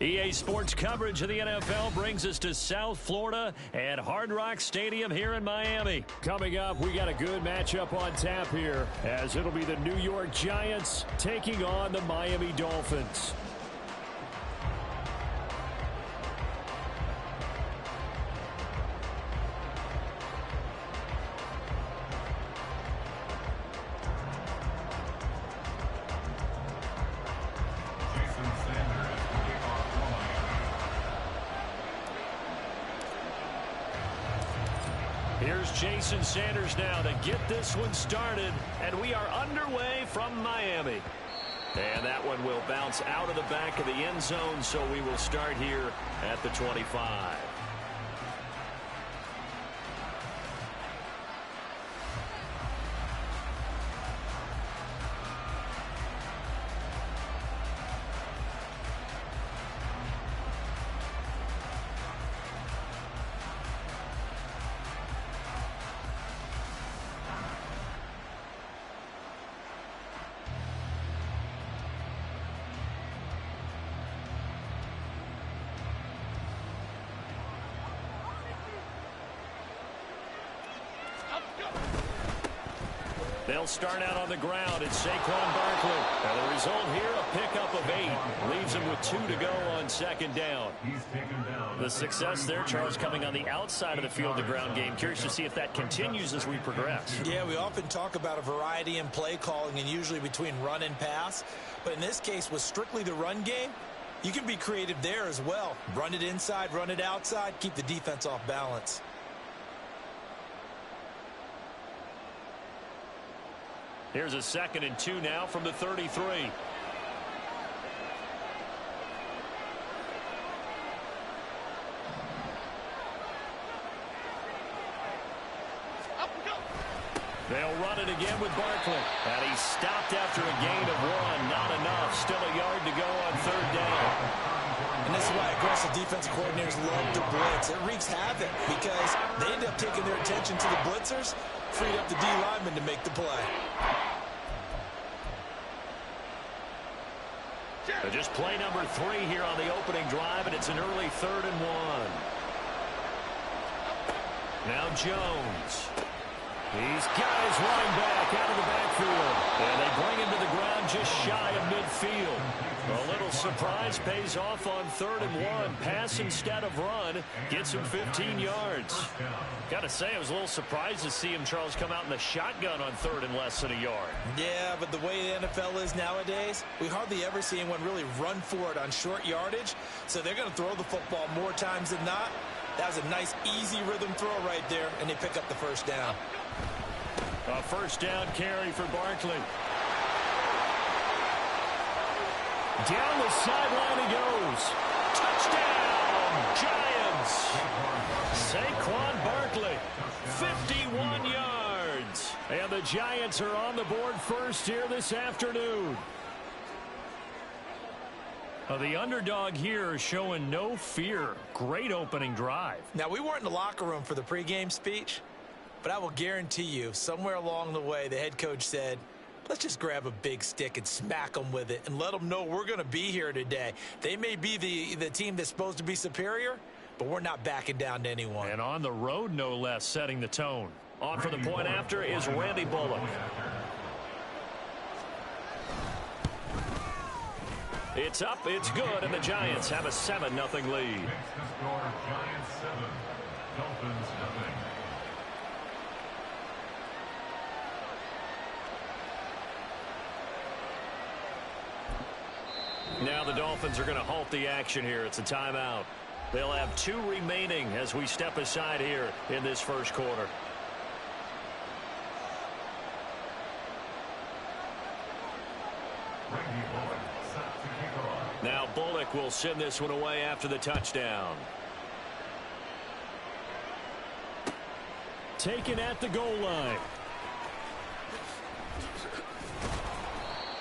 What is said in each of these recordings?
EA Sports coverage of the NFL brings us to South Florida at Hard Rock Stadium here in Miami. Coming up, we got a good matchup on tap here, as it'll be the New York Giants taking on the Miami Dolphins. Here's Jason Sanders now to get this one started, and we are underway from Miami. And that one will bounce out of the back of the end zone, so we will start here at the 25. They'll start out on the ground. It's Saquon Barkley. And the result here, a pickup of 8. Leaves him with 2 to go on second down. The success there, Charles, coming on the outside of the field, the ground game. Curious to see if that continues as we progress. Yeah, we often talk about a variety in play calling and usually between run and pass. But in this case, with strictly the run game, you can be creative there as well. Run it inside, run it outside, keep the defense off balance. Here's a 2nd and 2 now from the 33. They'll run it again with Barkley. And he stopped after a gain of 1. Not enough. Still a yard to go on 3rd down. And this is why aggressive defensive coordinators love to blitz. It wreaks havoc because they end up taking their attention to the blitzers, freed up the D lineman to make the play. So just play number 3 here on the opening drive, and it's an early 3rd and 1. Now Jones. He's got his running back out of the backfield. And they bring him to the ground just shy of midfield. A little surprise pays off on 3rd and 1. Pass instead of run. Gets him 15 yards. Got to say, I was a little surprised to see him, Charles, come out in the shotgun on 3rd and less than a yard. Yeah, but the way the NFL is nowadays, we hardly ever see anyone really run for it on short yardage. So they're going to throw the football more times than not. That was a nice, easy rhythm throw right there, and they pick up the 1st down. A 1st down carry for Barkley. Down the sideline he goes. Touchdown, Giants. Saquon Barkley, 51 yards. And the Giants are on the board first here this afternoon. The underdog here is showing no fear. Great opening drive. Now, we weren't in the locker room for the pregame speech, but I will guarantee you, somewhere along the way, the head coach said, let's just grab a big stick and smack them with it and let them know we're going to be here today. They may be the team that's supposed to be superior, but we're not backing down to anyone. And on the road, no less, setting the tone. On for the point after is Randy Bullock. It's up, it's good, and the Giants have a 7-0 lead. Giants 7, Dolphins 0. Now the Dolphins are going to halt the action here. It's a timeout. They'll have 2 remaining as we step aside here in this first quarter. Now Bullock will send this one away after the touchdown. Taken at the goal line.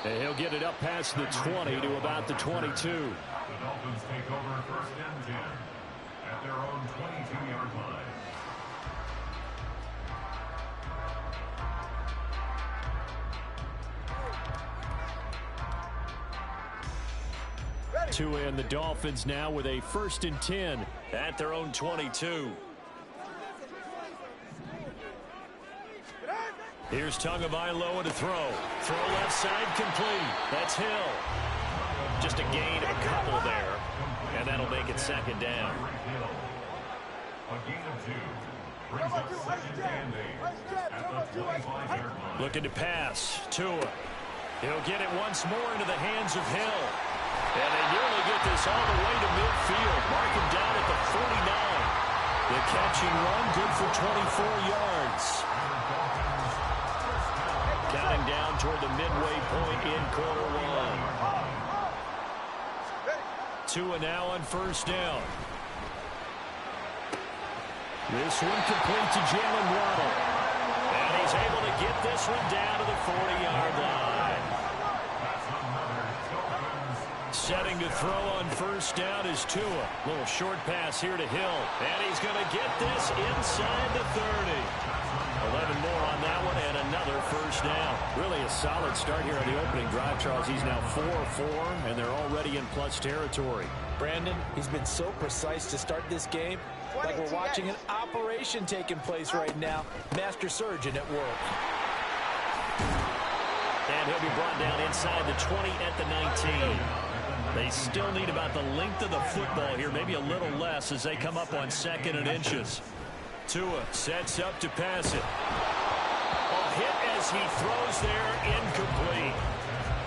And he'll get it up past the 20 to about the 22. The Dolphins take over 1st and 10 at their own 22-yard line. Tua and the Dolphins now with a 1st and 10 at their own 22. Here's Tagovailoa to throw. Throw left side complete. That's Hill. Just a gain of a couple there. And that'll make it 2nd down. A gain of 2. Brings up 2nd and 8 at the 25-yard line. Looking to pass. Tua. He'll get it once more into the hands of Hill. And they nearly get this all the way to midfield. Mark him down at the 49. The catch and run good for 24 yards. Counting down toward the midway point in quarter 1. Tua now on 1st down. This one complete to Jalen Waddle. And he's able to get this one down to the 40-yard line. Setting to throw on 1st down is Tua. Little short pass here to Hill. And he's going to get this inside the 30. 11 more on that one and another 1st down. Really a solid start here on the opening drive, Charles. He's now 4-4, and they're already in plus territory. Brandon, he's been so precise to start this game, like we're watching an operation taking place right now. Master surgeon at work. And he'll be brought down inside the 20 at the 19. They still need about the length of the football here, maybe a little less as they come up on 2nd and inches. Tua sets up to pass it. A hit as he throws there, incomplete.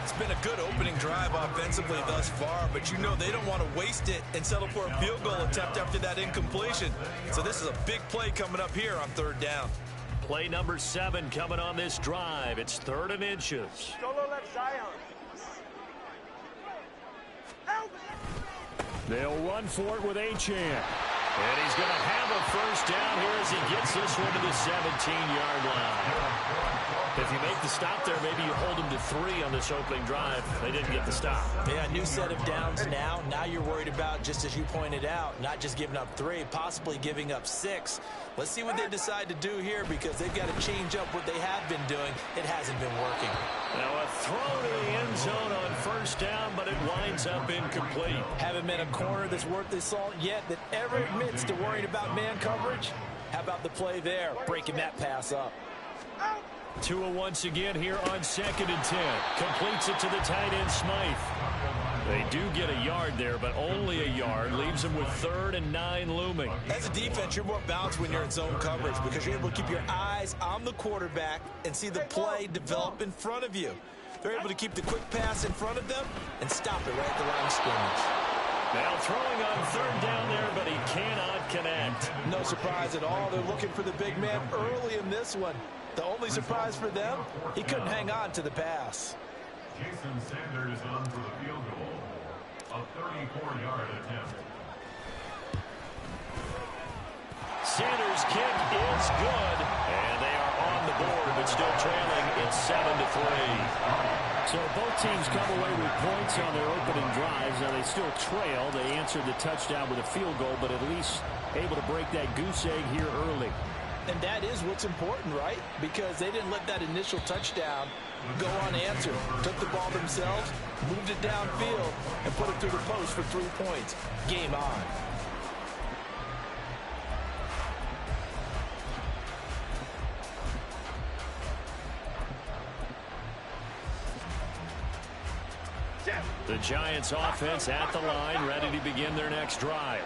It's been a good opening drive offensively thus far, but you know they don't want to waste it and settle for a field goal attempt after that incompletion. So this is a big play coming up here on 3rd down. Play number 7 coming on this drive. It's 3rd and inches. Solo left side. They'll run for it with Achane. And he's going to have a 1st down here as he gets this one to the 17-yard line. If you make the stop there, maybe you hold him to 3 on this opening drive. They didn't get the stop. Yeah, new set of downs now. Now you're worried about, just as you pointed out, not just giving up 3, possibly giving up 6. Let's see what they decide to do here because they've got to change up what they have been doing. It hasn't been working. Now a throw to the end zone on 1st down, but it winds up incomplete. Haven't been a corner that's worth the salt yet that ever admits to worrying about man coverage. How about the play there, breaking that pass up? Tua once again here on 2nd and 10. Completes it to the tight end, Smythe. They do get a yard there, but only a yard. Leaves them with 3rd and 9 looming. As a defense, you're more balanced when you're in zone coverage because you're able to keep your eyes on the quarterback and see the play develop in front of you. They're able to keep the quick pass in front of them and stop it right at the line of scrimmage. Now throwing on 3rd down there, but he cannot connect. No surprise at all. They're looking for the big man early in this one. The only surprise for them, he couldn't hang on to the pass. Jason Sanders on for the field goal. A 34-yard attempt. Sanders' kick is good, and they are on the board, but still trailing. It's 7-3. So both teams come away with points on their opening drives. Now they still trail. They answered the touchdown with a field goal, but at least able to break that goose egg here early. And that is what's important, right? Because they didn't let that initial touchdown go unanswered. Took the ball themselves, moved it downfield, and put it through the post for 3 points. Game on. The Giants offense at the line, ready to begin their next drive.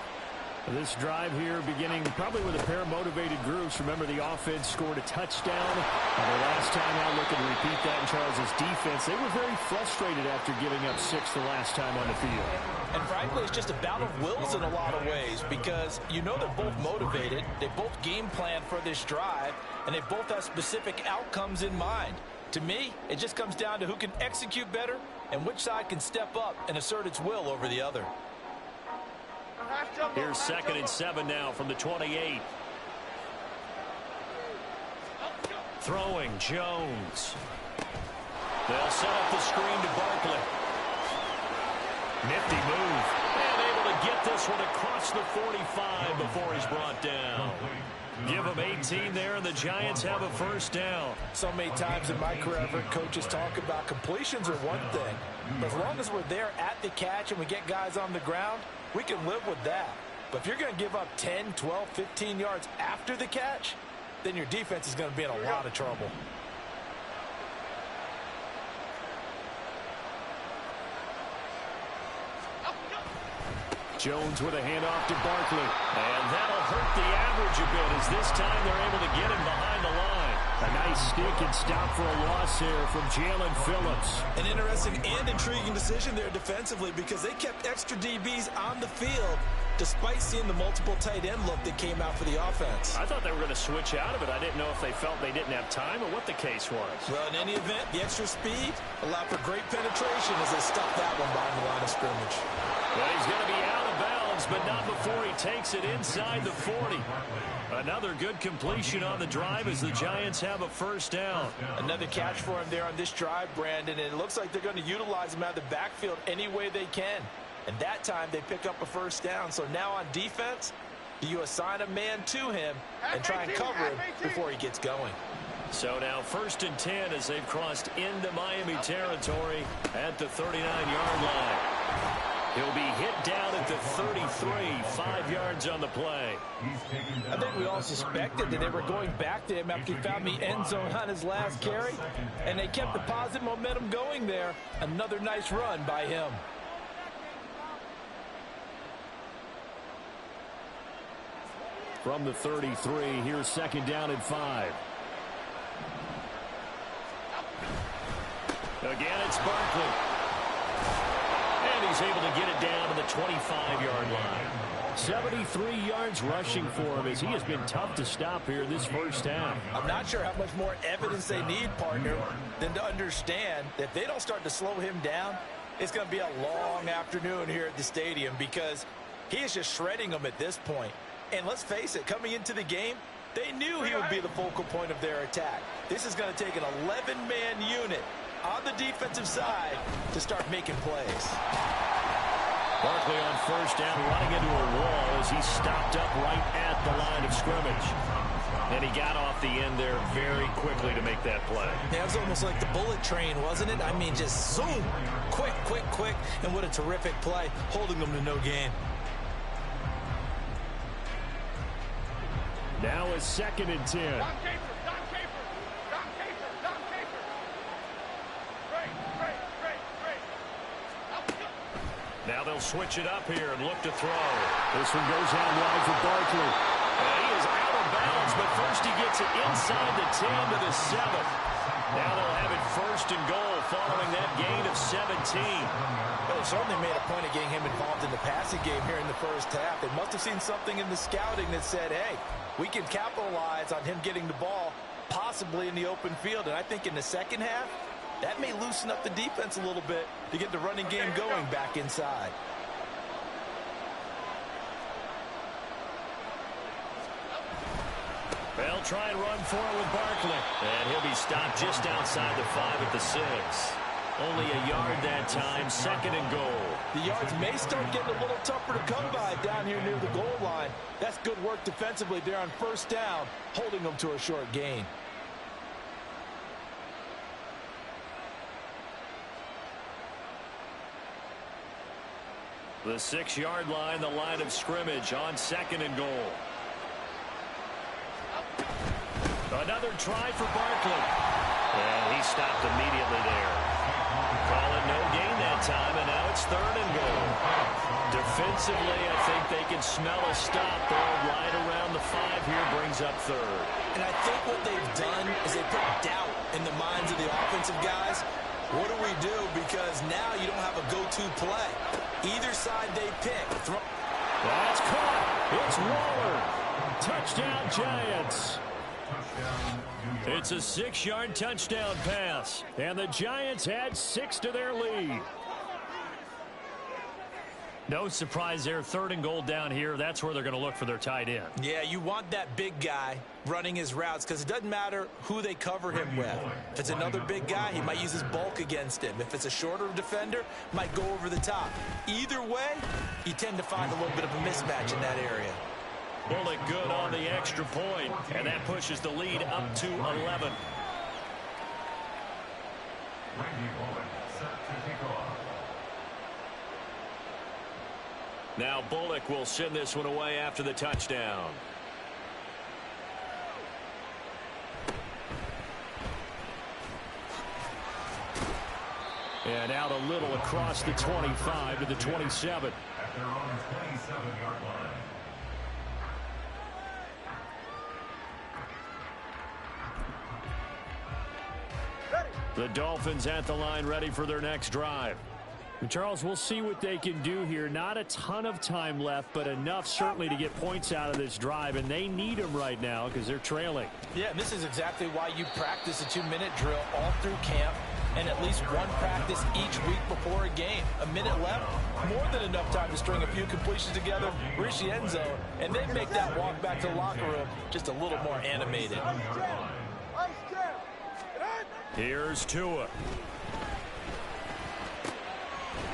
This drive here beginning probably with a pair of motivated groups. Remember, the offense scored a touchdown. The last time out, looking to repeat that in Charles' defense. They were very frustrated after giving up 6 the last time on the field. And frankly, it's just a battle of wills in a lot of ways because you know they're both motivated. They both game plan for this drive, and they both have specific outcomes in mind. To me, it just comes down to who can execute better and which side can step up and assert its will over the other. Here's 2nd and 7 now from the 28. Throwing Jones. They'll set up the screen to Barkley. Nifty move. And able to get this one across the 45 before he's brought down. Give them 18 there, and the Giants have a 1st down. So many times in my career, I've heard coaches talk about completions are one thing, As long as we're there at the catch and we get guys on the ground, we can live with that. But if you're going to give up 10, 12, 15 yards after the catch, then your defense is going to be in a lot of trouble. Jones with a handoff to Barkley. And that'll hurt the average a bit as this time they're able to get him behind the line. A nice stick and stop for a loss here from Jalen Phillips. An interesting and intriguing decision there defensively because they kept extra DBs on the field despite seeing the multiple tight end look that came out for the offense. I thought they were going to switch out of it. I didn't know if they felt they didn't have time or what the case was. Well, in any event, the extra speed allowed for great penetration as they stuffed that one behind the line of scrimmage. Well, he's going to be out of bounds, but not before he takes it inside the 40. Another good completion on the drive as the Giants have a first down. Another catch for him there on this drive, Brandon, and it looks like they're going to utilize him out of the backfield any way they can. And that time they pick up a first down. So now on defense, you assign a man to him and try and cover him before he gets going. So now 1st and 10 as they've crossed into Miami territory at the 39-yard line. He'll be hit down at the 33, 5 yards on the play. I think we all suspected that they were going back to him after he found the end zone on his last carry, and they kept the positive momentum going there. Another nice run by him. From the 33, here's 2nd down and 5. Again, it's Barkley. And he's able to get it down to the 25-yard line. 73 yards rushing for him as he has been tough to stop here this first half. I'm not sure how much more evidence they need, partner, than to understand that if they don't start to slow him down, it's going to be a long afternoon here at the stadium because he is just shredding them at this point. And let's face it, coming into the game, they knew he would be the focal point of their attack. This is going to take an 11-man unit on the defensive side to start making plays. Barkley on first down, running into a wall as he stopped up right at the line of scrimmage. And he got off the end there very quickly to make that play. Yeah, it was almost like the bullet train, wasn't it? I mean, just zoom, quick, quick, quick. And what a terrific play, holding them to no gain. Now a 2nd and 10. Now they'll switch it up here and look to throw. This one goes out wide for Barkley. He is out of bounds, but first he gets it inside the 10 to the 7. Now they'll have it 1st and goal following that gain of 17. Well, they certainly made a point of getting him involved in the passing game here in the first half. They must have seen something in the scouting that said, hey, we can capitalize on him getting the ball possibly in the open field. And I think in the second half, that may loosen up the defense a little bit to get the running game going back inside. They'll try and run for it with Barkley. And he'll be stopped just outside the 5 at the 6. Only a yard that time, 2nd and goal. The yards may start getting a little tougher to come by down here near the goal line. That's good work defensively there on 1st down, holding them to a short gain. The 6-yard line, the line of scrimmage on 2nd and goal. Another try for Barkley. And he stopped immediately there. Call it no gain that time, and now it's 3rd and goal. Defensively, I think they can smell a stop there right around the 5 here, brings up 3rd. And I think what they've done is they put doubt in the minds of the offensive guys. What do we do? Because now you don't have a go-to play. Either side they pick. That's caught. It's Waller. Touchdown, Giants. It's a 6-yard touchdown pass. And the Giants add 6 to their lead. No surprise there. 3rd and goal down here. That's where they're going to look for their tight end. Yeah, you want that big guy running his routes because it doesn't matter who they cover him with. If it's another big guy, he might use his bulk against him. If it's a shorter defender, might go over the top. Either way, you tend to find a little bit of a mismatch in that area. Bullet good on the extra point, and that pushes the lead up to 11. Randy Bullock set to kick off. Now Bullock will send this one away after the touchdown. And out a little across the 25 to the 27. At their own 27-yard line. The Dolphins at the line, ready for their next drive. And Charles, we'll see what they can do here. Not a ton of time left, but enough certainly to get points out of this drive, and they need them right now because they're trailing. Yeah, this is exactly why you practice a 2-minute drill all through camp and at least one practice each week before a game. A minute left, more than enough time to string a few completions together, reach the end zone, and then make that walk back to the locker room just a little more animated. Here's Tua.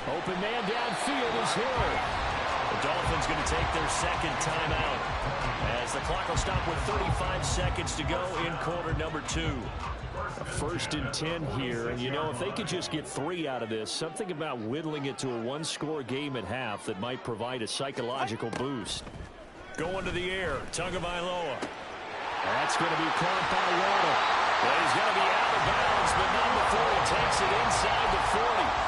Open man downfield is Hill. The Dolphins going to take their second timeout as the clock will stop with 35 seconds to go in quarter number 2. A 1st and 10 here, and you know, if they could just get 3 out of this, something about whittling it to a one-score game at half that might provide a psychological boost. Going to the air, Tagovailoa. That's going to be caught by Waddle. Well, he's going to be out of bounds, but not before he takes it inside the 40.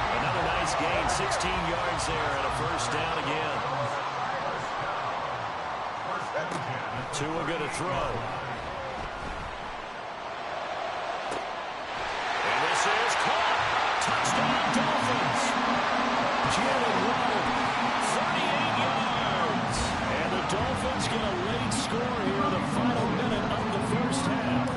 Another nice gain, 16 yards there, and a first down again. Tua going to throw. And this is caught. Touchdown, Dolphins. Jalen Waddle, 38 yards. and the Dolphins get a late score here, the final minute of the first half.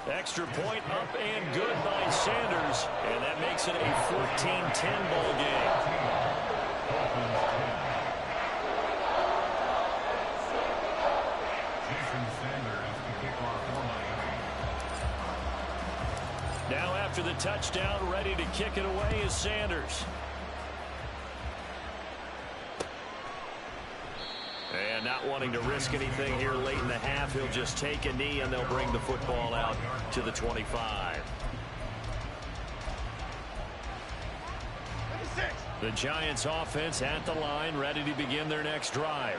Extra point up and good by Sanders, and that makes it a 14-10 ball game. Now after the touchdown, ready to kick it away is Sanders. And not wanting to risk anything here late in the half, he'll just take a knee and they'll bring the football out to the 25. The Giants offense at the line, ready to begin their next drive.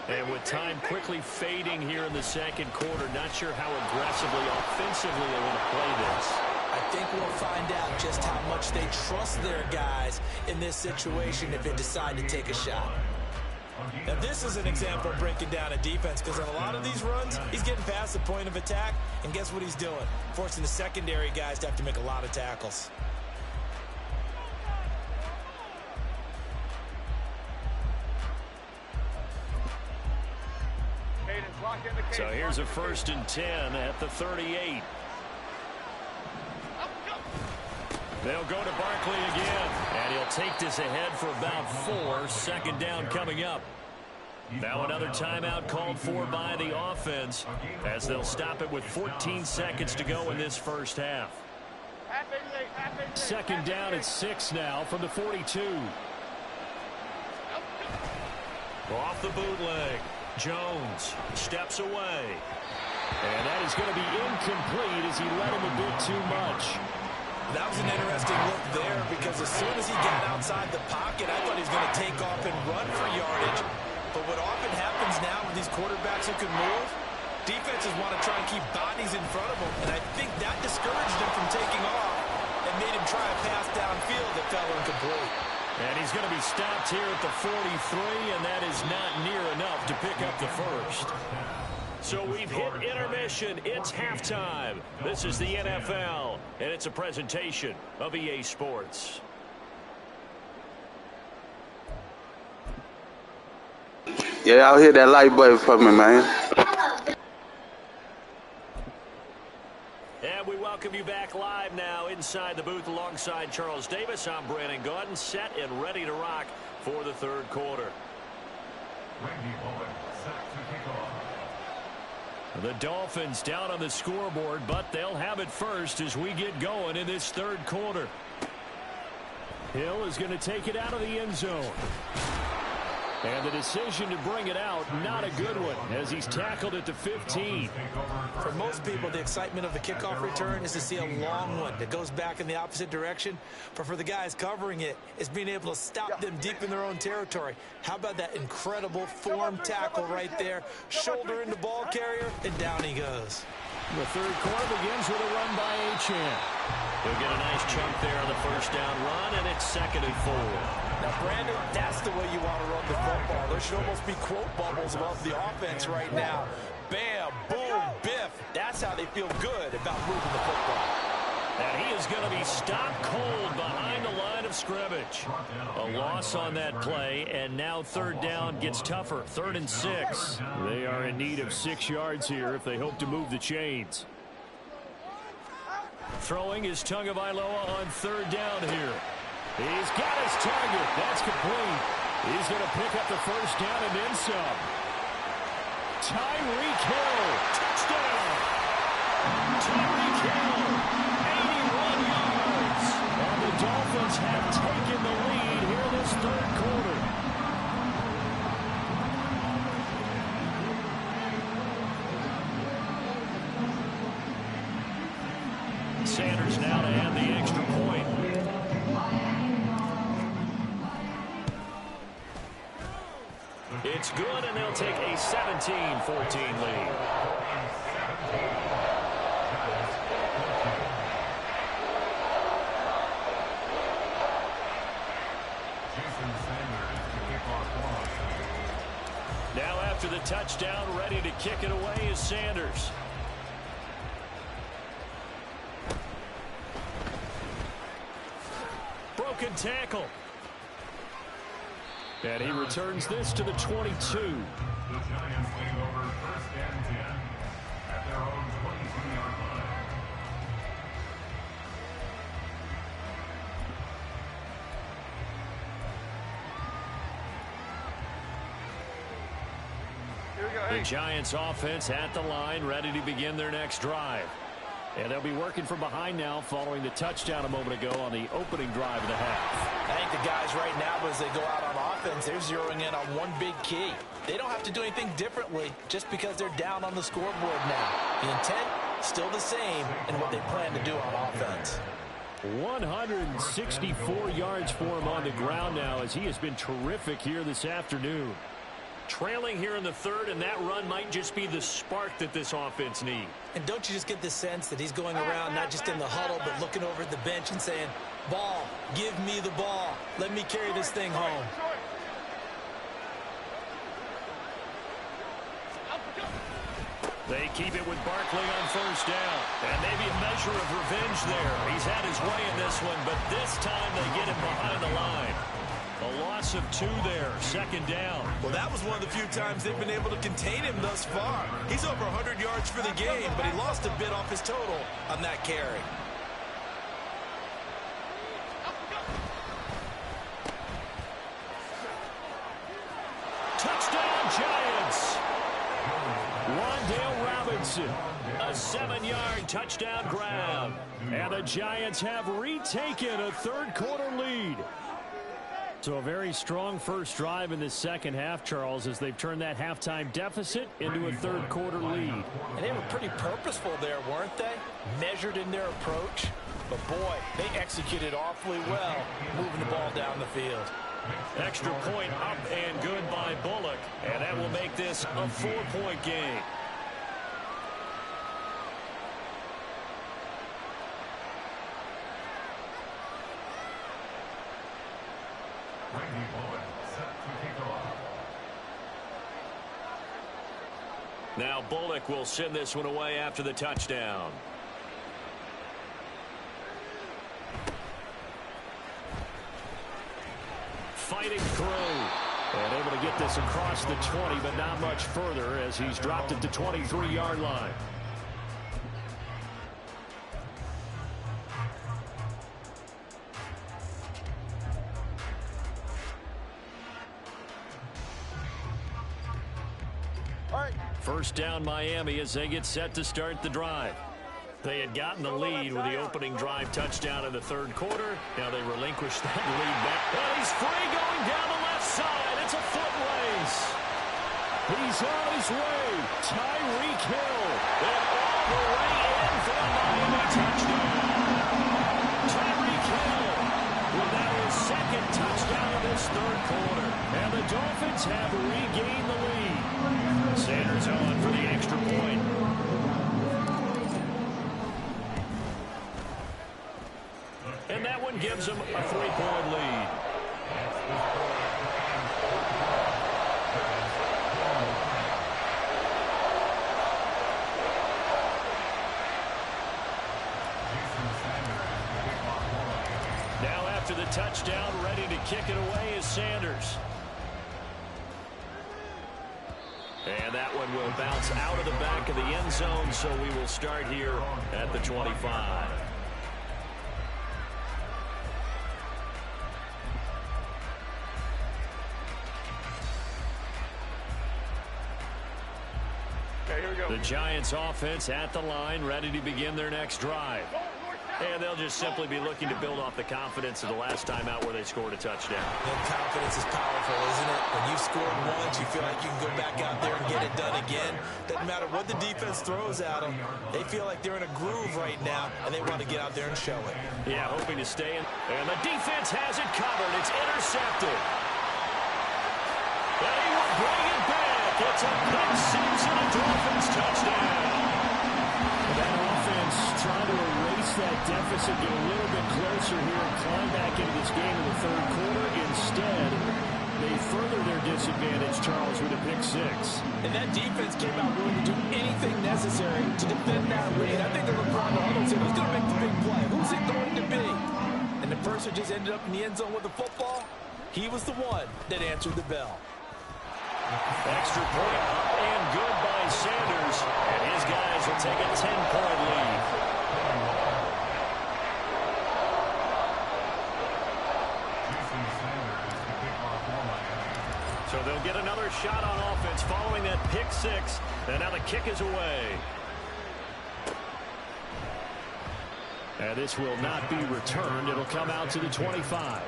And with time quickly fading here in the second quarter, not sure how aggressively, offensively they want to play this. I think we'll find out just how much they trust their guys in this situation if they decide to take a shot. Now, this is an example of breaking down a defense because on a lot of these runs, he's getting past the point of attack, and guess what he's doing? Forcing the secondary guys to have to make a lot of tackles. So here's a 1st and 10 at the 38. They'll go to Barkley again, and he'll take this ahead for about 4. Second down coming up. Now another timeout called for by the offense as they'll stop it with 14 seconds to go in this first half. Second down at 6 now from the 42. Off the bootleg. Jones steps away. And that is going to be incomplete as he let him a bit too much. That was an interesting look there because as soon as he got outside the pocket, I thought he was going to take off and run for yardage. But what often happens now with these quarterbacks who can move, defenses want to try and keep bodies in front of them. And I think that discouraged him from taking off and made him try a pass downfield that fell incomplete. And he's going to be stopped here at the 43, and that is not near enough to pick up the first. So we've hit intermission. It's halftime. This is the NFL, and it's a presentation of EA Sports. Yeah, y'all hit that like button for me, man. And we welcome you back live now inside the booth alongside Charles Davis. I'm Brandon Gaudin, set and ready to rock for the third quarter. The Dolphins down on the scoreboard, but they'll have it first as we get going in this third quarter. Hill is going to take it out of the end zone. And the decision to bring it out, not a good one, as he's tackled at the 15. For most people, the excitement of a kickoff return is to see a long one that goes back in the opposite direction. But for the guys covering it, it's being able to stop them deep in their own territory. How about that incredible form tackle right there? Shoulder in the ball carrier, and down he goes. The third quarter begins with a run by Achane. He'll get a nice chunk there on the first down run, and it's 2nd and 4. Now, Brandon, that's the way you want to run the football. There should almost be quote bubbles about the offense right now. Bam, boom, biff. That's how they feel good about moving the football. And he is going to be stopped cold behind the line of scrimmage. A loss on that play, and now 3rd down gets tougher. 3rd and 6. They are in need of 6 yards here if they hope to move the chains. Throwing is Tagovailoa on 3rd down here. He's got his target. That's complete. He's going to pick up the first down and then some. Tyreek Hill. Touchdown. Tyreek Hill. 81 yards. And the Dolphins have taken the lead here this 3rd quarter. Sanders now to add the extra point. It's good, and they'll take a 17-14 lead. Now after the touchdown, ready to kick it away is Sanders. Broken tackle. And he returns this to the 22. The Giants lead over 1st and 10 at their own 22-yard line. The Giants offense at the line, ready to begin their next drive. And they'll be working from behind now following the touchdown a moment ago on the opening drive of the half. I think the guys right now, as they go out on offense, they're zeroing in on one big key. They don't have to do anything differently just because they're down on the scoreboard now. The intent, still the same in what they plan to do on offense. 164 yards for him on the ground now as he has been terrific here this afternoon. Trailing here in the 3rd, and that run might just be the spark that this offense needs. And don't you just get the sense that he's going around not just in the huddle but looking over at the bench and saying, ball, give me the ball. Let me carry this thing home. They keep it with Barkley on 1st down. And maybe a measure of revenge there. He's had his way in this one, but this time they get him behind the line. A loss of 2 there, 2nd down. Well, that was one of the few times they've been able to contain him thus far. He's over 100 yards for the game, but he lost a bit off his total on that carry. Touchdown, Giants! Wan'Dale Robinson, a 7-yard touchdown grab. And the Giants have retaken a 3rd quarter lead. So a very strong first drive in the second half, Charles, as they've turned that halftime deficit into a 3rd quarter lead. And they were pretty purposeful there, weren't they? Measured in their approach. But boy, they executed awfully well, moving the ball down the field. Extra point up and good by Bullock. And that will make this a 4-point game. Now Bullock will send this one away after the touchdown. Fighting through. And able to get this across the 20, but not much further as he's dropped at the 23-yard line. First down Miami as they get set to start the drive. They had gotten the lead with the opening drive touchdown in the third quarter. Now they relinquish that lead back. And he's free going down the left side. It's a foot race. He's on his way. Tyreek Hill. And all the way in for the Miami touchdown. Tyreek Hill with that his second touchdown of this third quarter. And the Dolphins have regained the lead. Sanders on for the extra point. And that one gives them a 3-point lead. Now after the touchdown, ready to kick it away is Sanders. And that one will bounce out of the back of the end zone, so we will start here at the 25. The Giants offense at the line, ready to begin their next drive. And they'll just simply be looking to build off the confidence of the last time out where they scored a touchdown. And confidence is powerful, isn't it? When you've scored once, you feel like you can go back out there and get it done again. Doesn't matter what the defense throws at them. They feel like they're in a groove right now, and they want to get out there and show it. Yeah, hoping to stay in. And the defense has it covered. It's intercepted. And he will bring it back. It's a pick six and a Dolphins touchdown. That offense trying to erase that deficit, get a little bit closer here and climb back into this game in the third quarter. Instead, they further their disadvantage, Charles, with a pick six. And that defense came out willing to do anything necessary to defend that lead. I think they're LeBron Arnold said, who's going to make the big play? Who's it going to be? And the person just ended up in the end zone with the football. He was the one that answered the bell. Extra point up and good by Sanders. And his guys will take a 10-point lead. So they'll get another shot on offense following that pick six. And now the kick is away. And this will not be returned. It'll come out to the 25.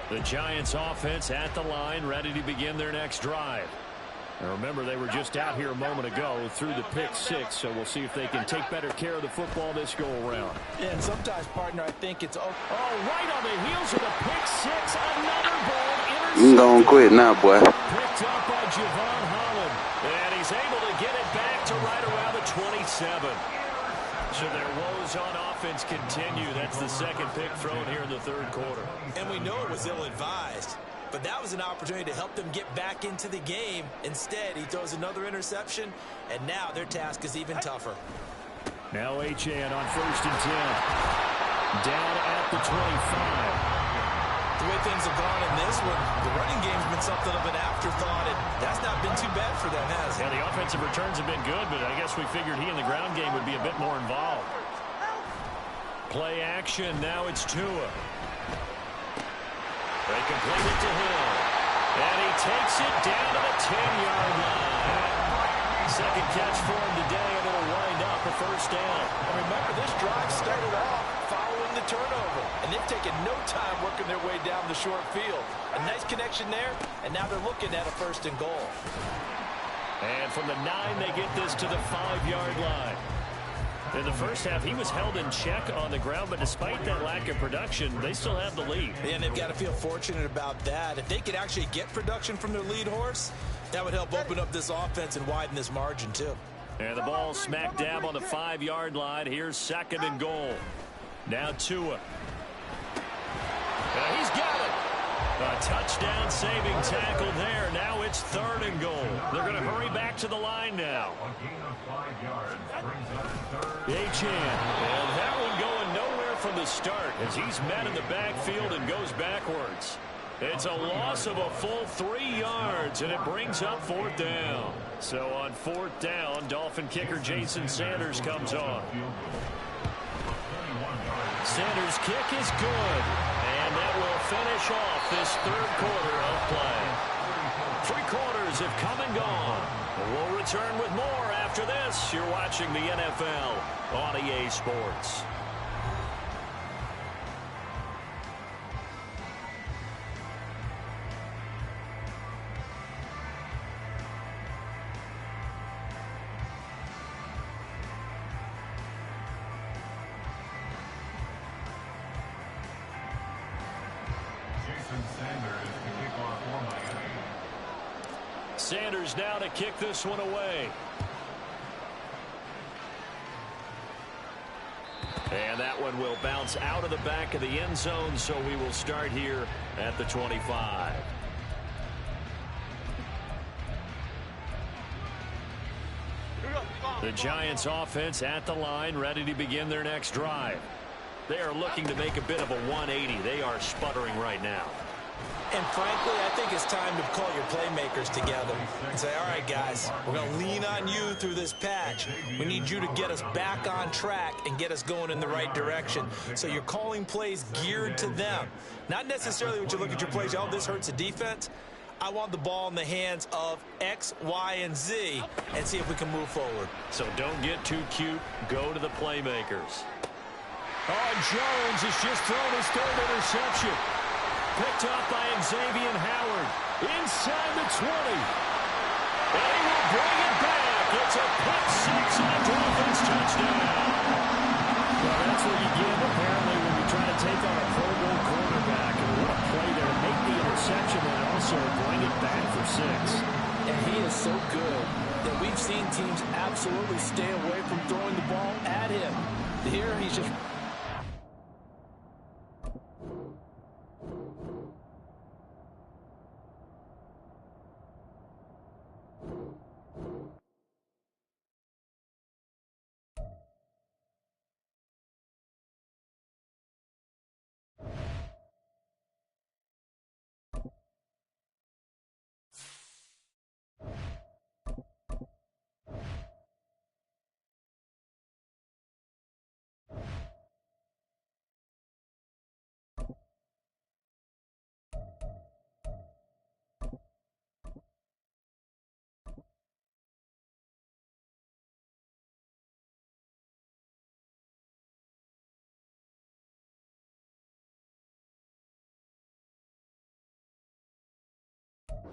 The Giants offense at the line, ready to begin their next drive. Now remember, they were just out here a moment ago through the pick six, so we'll see if they can take better care of the football this go-around. Yeah, and sometimes, partner, I think it's... Oh, right on the heels of the pick six, another ball intercepted. You gonna quit now, boy. Picked up by Javon Holland, and he's able to get it back to right around the 27. So their woes on offense continue. That's the second pick thrown here in the third quarter. And we know it was ill-advised, but that was an opportunity to help them get back into the game. Instead, he throws another interception, and now their task is even tougher. Now H.N. on 1st and 10. Down at the 25. The way things have gone in this one, the running game's been something of an afterthought, and that's not been too bad for them, has it? Yeah, the offensive returns have been good, but I guess we figured he in the ground game would be a bit more involved. Play action, now it's Tua. They complete it to Hill. And he takes it down to the 10-yard line. Second catch for him today, and it'll wind up a first down. And remember, this drive started off following the turnover, and they've taken no time working their way down the short field. A nice connection there, and now they're looking at a 1st and goal. And from the 9, they get this to the 5-yard line. In the first half, he was held in check on the ground, but despite that lack of production, they still have the lead. And they've got to feel fortunate about that. If they could actually get production from their lead horse, that would help open up this offense and widen this margin, too. And the ball smack dab on the 5-yard line. Here's 2nd and goal. Now Tua. He's got it. A touchdown saving tackle there. Now it's 3rd and goal. They're going to hurry back to the line now. H.N. And that one going nowhere from the start as he's met in the backfield and goes backwards. It's a loss of a full 3 yards, and it brings up 4th down. So on 4th down, Dolphin kicker Jason Sanders comes on. Sanders' kick is good, and that will finish off this third quarter of play. 3 quarters have come and gone. We'll return with more after this. You're watching the NFL on EA Sports. Sanders now to kick this one away. And that one will bounce out of the back of the end zone, so we will start here at the 25. The Giants offense at the line, ready to begin their next drive. They are looking to make a bit of a 180. They are sputtering right now. And frankly, I think it's time to call your playmakers together and say, all right, guys, we're going to lean on you through this patch. We need you to get us back on track and get us going in the right direction. So you're calling plays geared to them. Not necessarily when you look at your plays, oh, this hurts the defense. I want the ball in the hands of X, Y, and Z and see if we can move forward. So don't get too cute. Go to the playmakers. Oh, Jones has just thrown his third interception. Picked off by Xavier Howard. Inside the 20. And he will bring it back. It's a pick six and a Dolphins touchdown. Well, that's what you get, apparently, when you try to take on a Pro Bowl quarterback. And what a play there. Make the interception and also bring it back for 6. And he is so good that we've seen teams absolutely stay away from throwing the ball at him. Here, he's just...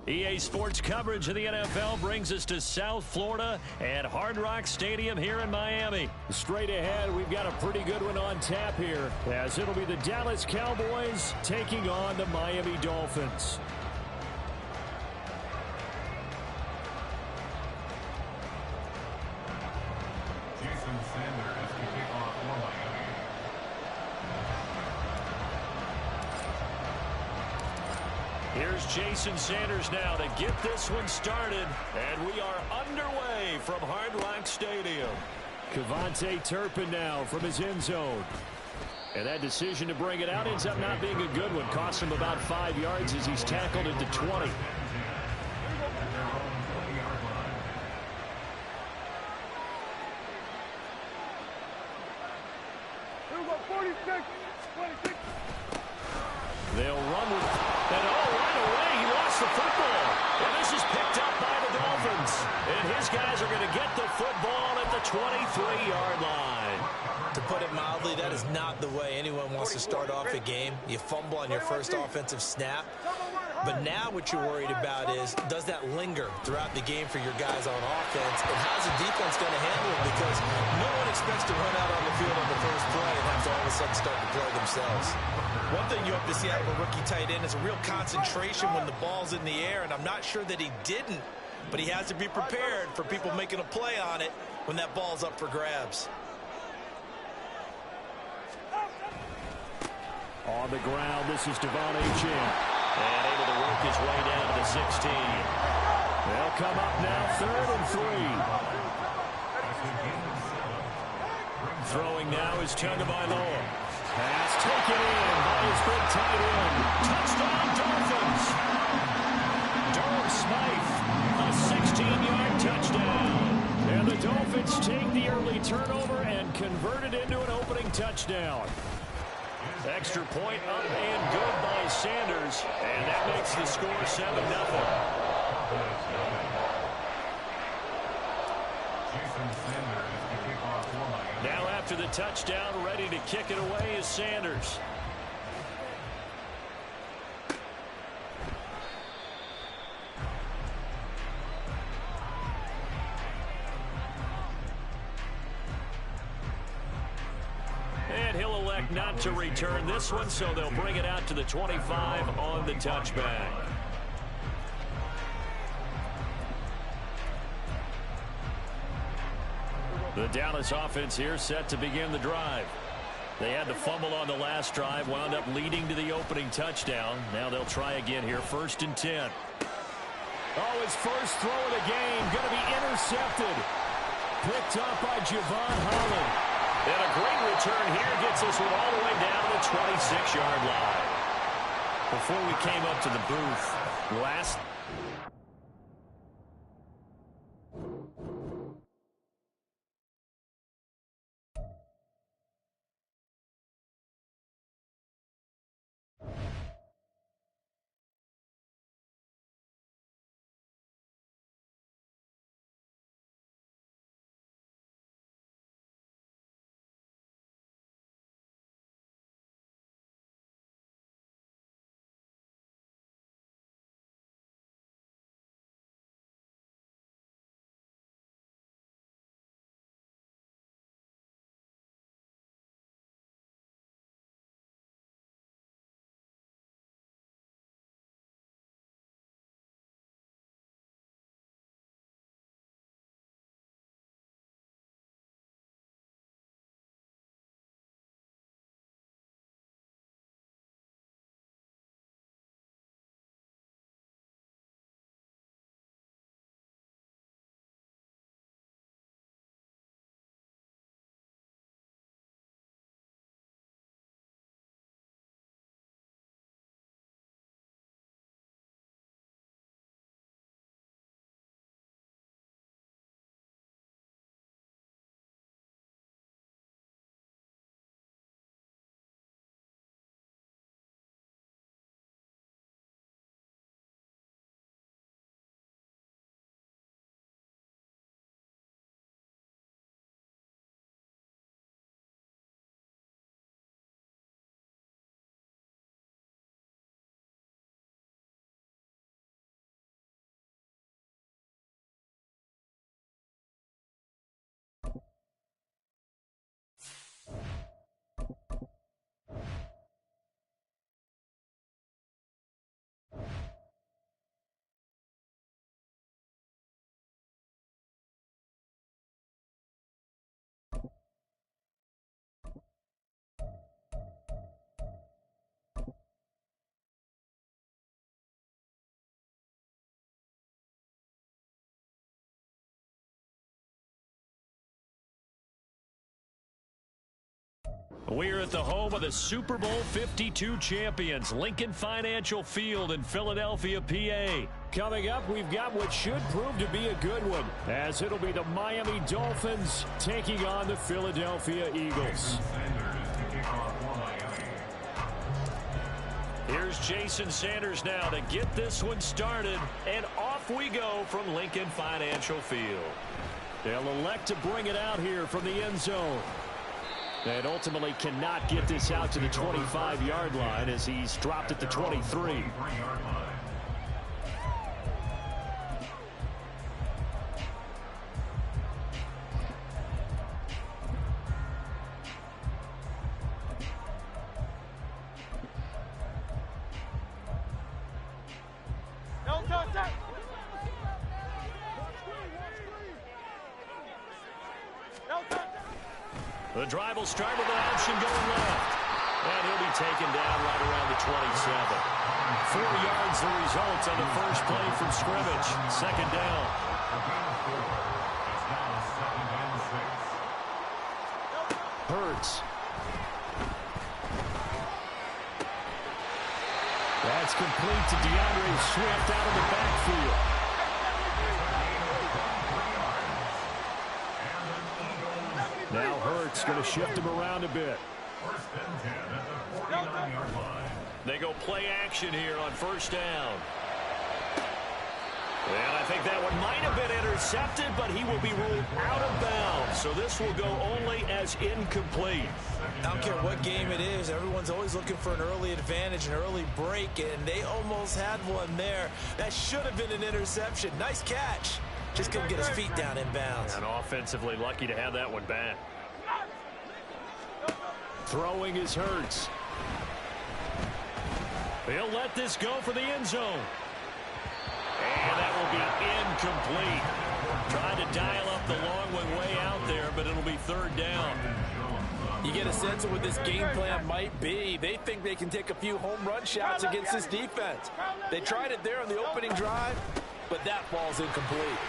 EA Sports coverage of the NFL brings us to South Florida at Hard Rock Stadium here in Miami. Straight ahead, we've got a pretty good one on tap here, as it'll be the Dallas Cowboys taking on the Miami Dolphins. Here's Jason Sanders now to get this one started, and we are underway from Hard Rock Stadium. Kevontae Turpin now from his end zone. And that decision to bring it out ends up not being a good one. Cost him about 5 yards as he's tackled at the 20. They'll run with, and right away he lost the football. And this is picked up by the Dolphins. And his guys are going to get the football at the 23-yard line. To put it mildly, that is not the way anyone wants to start off a game. You fumble on your first offensive snap. But now what you're worried about is, does that linger throughout the game for your guys on offense? And how's the defense going to handle it? Because no one expects to run out on the field on the first play and have to all of a sudden start to play themselves. One thing you hope to see out of a rookie tight end is a real concentration when the ball's in the air, and I'm not sure that he didn't, but he has to be prepared for people making a play on it when that ball's up for grabs. On the ground, this is Devon H. And able to work his way down to the 16. They'll come up now, 3rd and 3. Throwing now is Tagovailoa. Pass taken in by his big tight end. Touchdown, Dolphins. Durham Smythe, a 16-yard touchdown. And the Dolphins take the early turnover and convert it into an opening touchdown. Extra point up and good by Sanders. And that makes the score 7-0. Now after the touchdown, ready to kick it away is Sanders. And he'll elect not to return this one, so they'll bring it out to the 25 on the touchback. The Dallas offense here set to begin the drive. They had to fumble on the last drive, wound up leading to the opening touchdown. Now they'll try again here, 1st and 10. Oh, his first throw of the game, going to be intercepted. Picked up by Javon Holland. And a great return here gets this one all the way down to the 26-yard line. Before we came up to the booth, last... We're at the home of the Super Bowl 52 champions, Lincoln Financial Field in Philadelphia, PA. Coming up, we've got what should prove to be a good one, as it'll be the Miami Dolphins taking on the Philadelphia Eagles. Here's Jason Sanders now to get this one started, and off we go from Lincoln Financial Field. They'll elect to bring it out here from the end zone. And ultimately cannot get this out to the 25-yard line as he's dropped at the 23. The drive will start with an option going left. And he'll be taken down right around the 27. 4 yards the result on the first play from scrimmage. Second down. Hurts. That's complete to DeAndre Swift out of the backfield. Now Hurts going to shift him around a bit. First and 10 at the 49-yard line. They go play action here on first down. And I think that one might have been intercepted, but he will be ruled out of bounds. So this will go only as incomplete. I don't care what game it is. Everyone's always looking for an early advantage, an early break, and they almost had one there. That should have been an interception. Nice catch. Just couldn't get his feet down in bounds. And offensively lucky to have that one back. Throwing is Hurts. He'll let this go for the end zone. And that will be incomplete. Trying to dial up the long one way out there, but it'll be third down. You get a sense of what this game plan might be. They think they can take a few home run shots against this defense. They tried it there on the opening drive, but that ball's incomplete.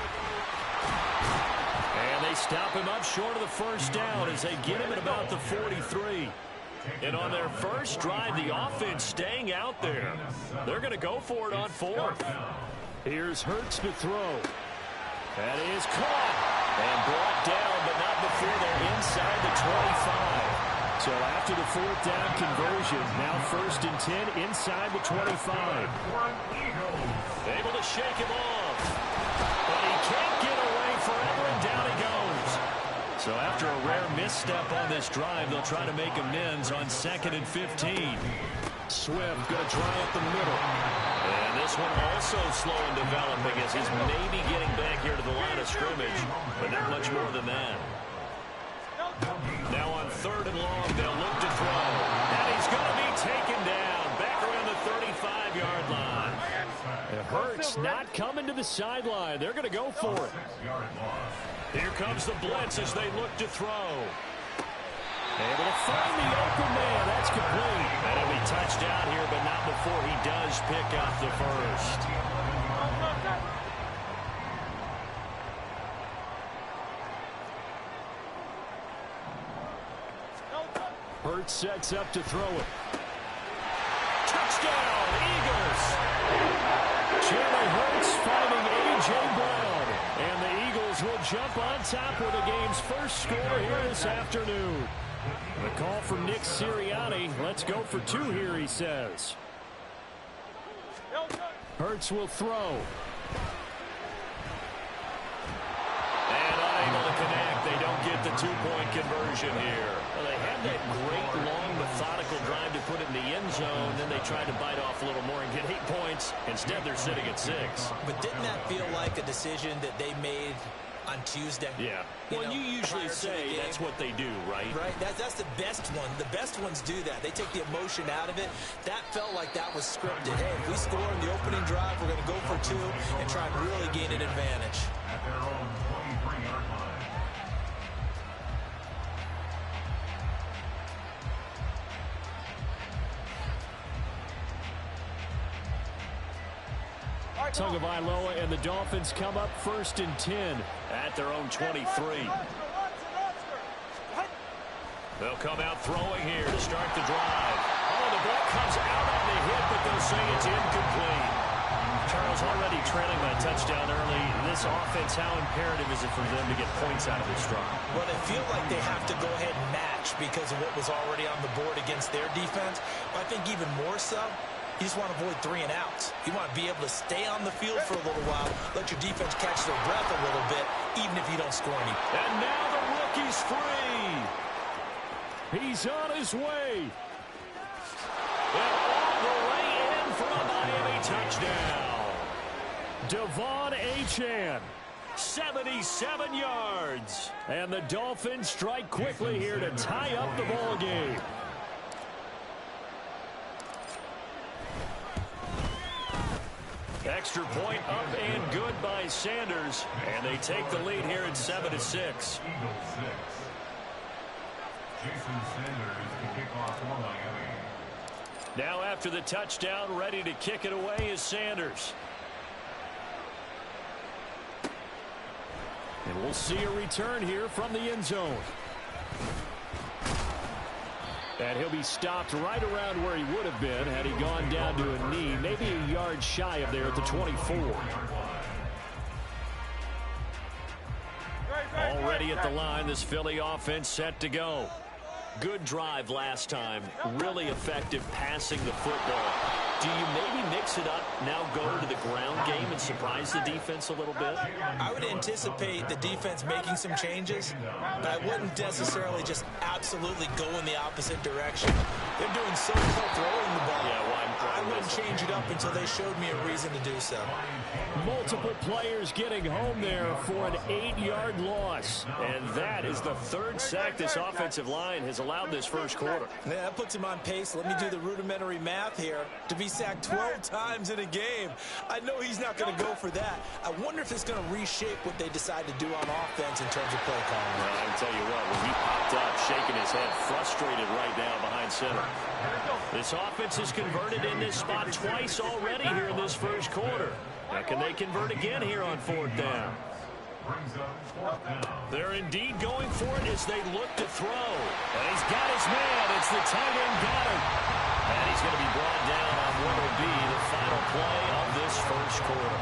And they stop him up short of the first down as they get him at about the 43. And on their first drive, the offense staying out there. They're going to go for it on fourth. Here's Hurts to throw. That is caught and brought down, but not before they're inside the 25. So after the fourth down conversion, now first and 10 inside the 25. Able to shake him off, but he can't get away forever, and down he goes. So after a rare misstep on this drive, they'll try to make amends on 2nd and 15. Swift going to try up the middle. And this one also slow in developing as he's maybe getting back here to the line of scrimmage, but not much more than that. Now on 3rd and long, they'll look to throw. And he's going to be taken down back around the 35-yard line. It hurts not coming to the sideline. They're going to go for it. Here comes the blitz as they look to throw. Able to find the open man. That's complete. And he'll be touched out here, but not before he does pick up the first. Hurts sets up to throw it. Touchdown, Eagles. Jalen Hurts finding A.J. Brown. And the Eagles will jump on top with the game's first score here this afternoon. The call from Nick Sirianni. Let's go for 2 here, he says. Hurts will throw. And unable to connect. They don't get the 2-point conversion here. Well, they had that great, long, methodical drive to put it in the end zone. Then they tried to bite off a little more and get 8 points. Instead, they're sitting at 6. But didn't that feel like a decision that they made on Tuesday? Yeah. Well, you usually say that's what they do, right? Right. That's the best one. The best ones do that. They take the emotion out of it. That felt like that was scripted. Hey, if we score in the opening drive, we're going to go for 2 and try and really gain an advantage. At their own 23-yard line. Tagovailoa and the Dolphins come up first and 10 at their own 23. They'll come out throwing here to start the drive. Oh, the ball comes out on the hit, but they'll say it's incomplete. Charles, already trailing by a touchdown early. This offense, how imperative is it for them to get points out of this drive? Well, they feel like they have to go ahead and match because of what was already on the board against their defense. But I think even more so, you just want to avoid 3 and outs. You want to be able to stay on the field for a little while, let your defense catch their breath a little bit, even if you don't score any. And now the rookie's free. He's on his way. And all the way in for a Miami touchdown. Devon Achane, 77 yards. And the Dolphins strike quickly here to tie up the ball game. Extra point up and good by Sanders. And they take the lead here at 7-6. Eagles 6. Jason Sanders to kick off for Miami. Now after the touchdown, ready to kick it away is Sanders. And we'll see a return here from the end zone. And he'll be stopped right around where he would have been had he gone down to a knee, maybe a yard shy of there at the 24. Already at the line, this Philly offense set to go. Good drive last time. Really effective passing the football. Do you maybe mix it up, now go to the ground game and surprise the defense a little bit? I would anticipate the defense making some changes, but I wouldn't necessarily just absolutely go in the opposite direction. They're doing so well throwing the ball. Yeah, well, I wouldn't change it up until they showed me a reason to do so. Multiple players getting home there for an 8-yard loss. And that is the third sack this offensive line has allowed this first quarter. Yeah, that puts him on pace. Let me do the rudimentary math here. To be sacked 12 times in a game. I know he's not going to go for that. I wonder if it's going to reshape what they decide to do on offense in terms of play calling. Well, I can tell you what, when he popped up, shaking his head, frustrated right now behind center. This offense has converted in this spot twice already here in this first quarter. Now, can they convert again here on fourth down? They're indeed going for it as they look to throw. And he's got his man. It's the tight end got him. And he's going to be brought down on what will be the final play of this first quarter.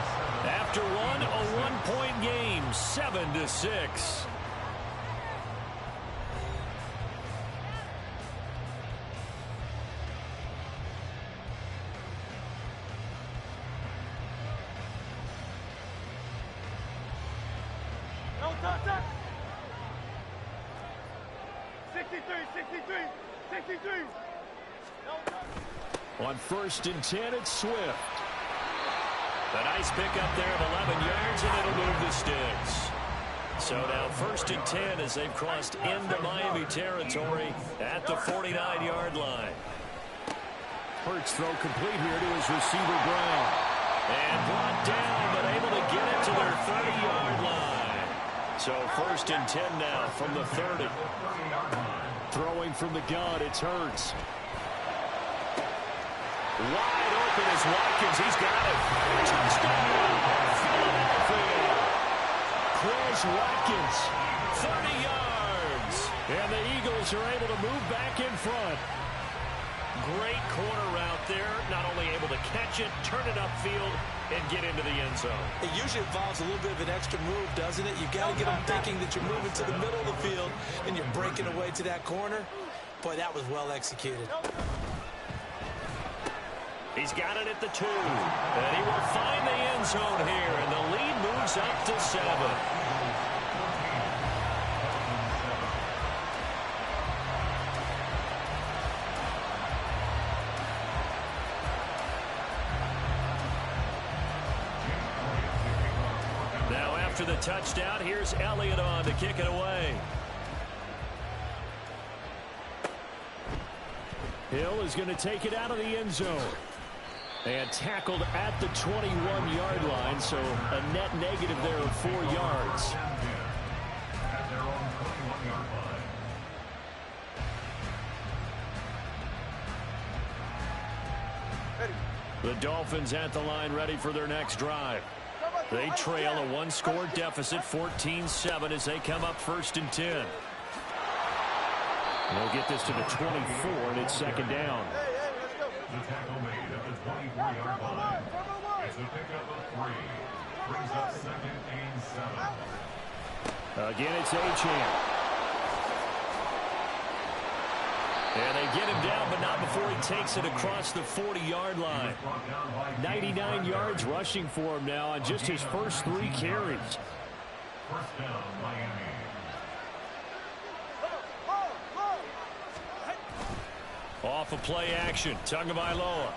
After one, a one-point game, 7-6. On 1st and 10, it's Swift. A nice pickup there of 11 yards, and it'll move the sticks. So now 1st and 10 as they've crossed into Miami territory at the 49-yard line. Hurts throw complete here to his receiver, Brown. And brought down, but able to get it to their 30-yard line. So 1st and 10 now from the 30. Throwing from the gun, it's Hurts. Wide open is Watkins. He's got it. Touchdown, Philadelphia. Chris Watkins. 30 yards. And the Eagles are able to move back in front. Great corner route there. Not only able to catch it, turn it upfield, and get into the end zone. It usually involves a little bit of an extra move, doesn't it? You've got to get them thinking that you're moving to the middle of the field and you're breaking away to that corner. Boy, that was well executed. He's got it at the 2. And he will find the end zone here, and the lead moves up to 7. Now after the touchdown, here's Elliott on to kick it away. Hill is going to take it out of the end zone. And tackled at the 21-yard line, so a net negative there of 4 yards. The Dolphins at the line ready for their next drive. They trail a one-score deficit, 14-7, as they come up 1st and 10. They'll get this to the 24, and it's 2nd down. The tackle made at the 24-yard line. It's a pickup of 3. Brings up 2nd and 7. Again, it's Achane. And they get him down, but not before he takes it across the 40-yard line. 99 yards rushing for him now on just his first 3 carries. 1st down, Miami. Off of play action, Tagovailoa.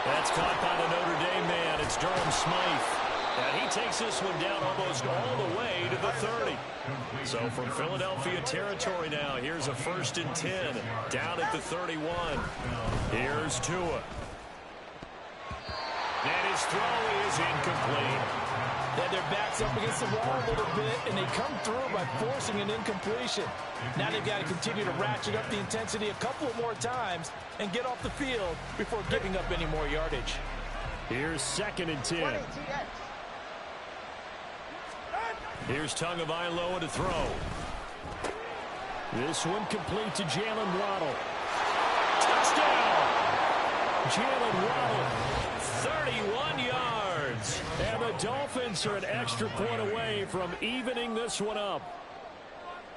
That's caught by the Notre Dame man. It's Durham Smythe. And he takes this one down almost all the way to the 30. So from Philadelphia territory now, here's a 1st and 10 down at the 31. Here's Tua. And his throw is incomplete. Then their backs up against the wall a little bit, and they come through by forcing an incompletion. Now they've got to continue to ratchet up the intensity a couple more times and get off the field before giving up any more yardage. Here's 2nd and 10. Here's Tagovailoa to throw. This one complete to Jalen Waddle. Touchdown! Jalen Waddle. 31 yards. And the Dolphins are an extra point away from evening this one up.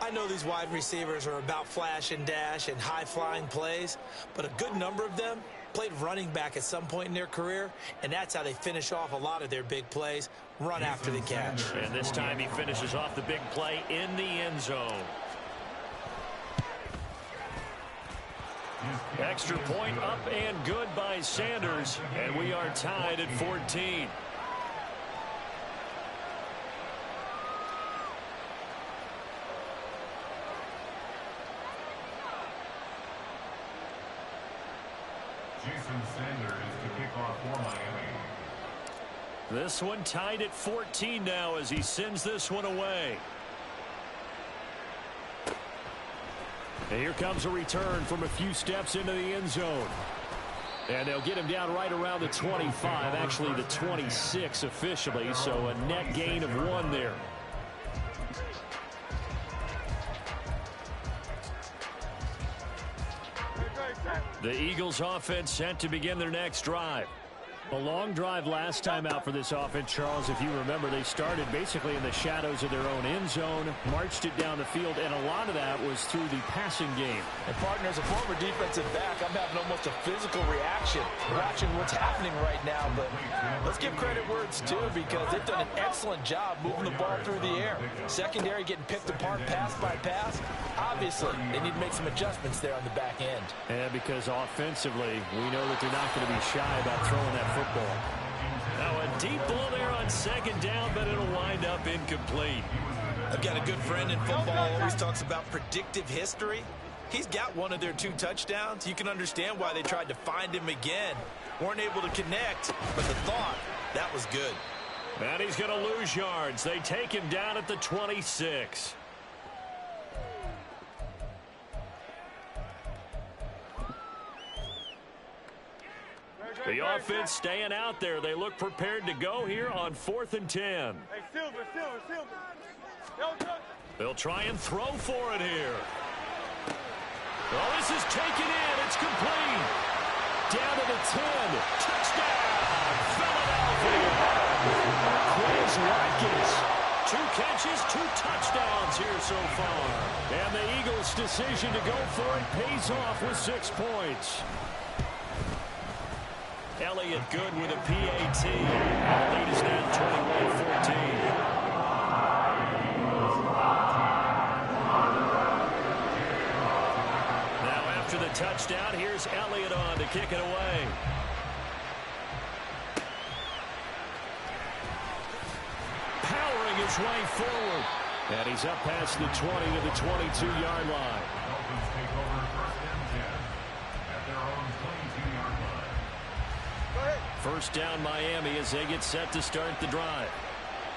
I know these wide receivers are about flash and dash and high-flying plays, but a good number of them played running back at some point in their career, and that's how they finish off a lot of their big plays, run after the catch. And this time he finishes off the big play in the end zone. Extra point up and good by Sanders, and we are tied at 14. Jason Sanders to kick off for Miami. This one tied at 14 now as he sends this one away. And here comes a return from a few steps into the end zone. And they'll get him down right around the 25, actually the 26 officially, so a net gain of 1 there. The Eagles offense set to begin their next drive. A long drive last time out for this offense, Charles. If you remember, they started basically in the shadows of their own end zone, marched it down the field, and a lot of that was through the passing game. And, partner, as a former defensive back, I'm having almost a physical reaction watching what's happening right now. But let's give credit where it's due, because they've done an excellent job moving the ball through the air. Secondary getting picked apart pass by pass. Obviously, they need to make some adjustments there on the back end. And because offensively, we know that they're not going to be shy about throwing that football. Now a deep ball there on second down, but it'll wind up incomplete. I've got a good friend in football, always talks about predictive history. He's got one of their 2 touchdowns. You can understand why they tried to find him again. Weren't able to connect, but the thought, that was good. And he's going to lose yards. They take him down at the 26. The offense staying out there. They look prepared to go here on 4th and 10. Hey, Silver. They'll try and throw for it here. Oh, this is taken in. It's complete. Down to the 10. Touchdown, Philadelphia. Quez Watkins. 2 catches, 2 touchdowns here so far. And the Eagles' decision to go for it pays off with 6 points. Elliott good with a PAT. The lead is now 21-14. Now after the touchdown, here's Elliott on to kick it away. Powering his way forward. And he's up past the 20 to the 22-yard line. Dolphins take over 1st and 10 at their own 22-yard line. First down Miami as they get set to start the drive.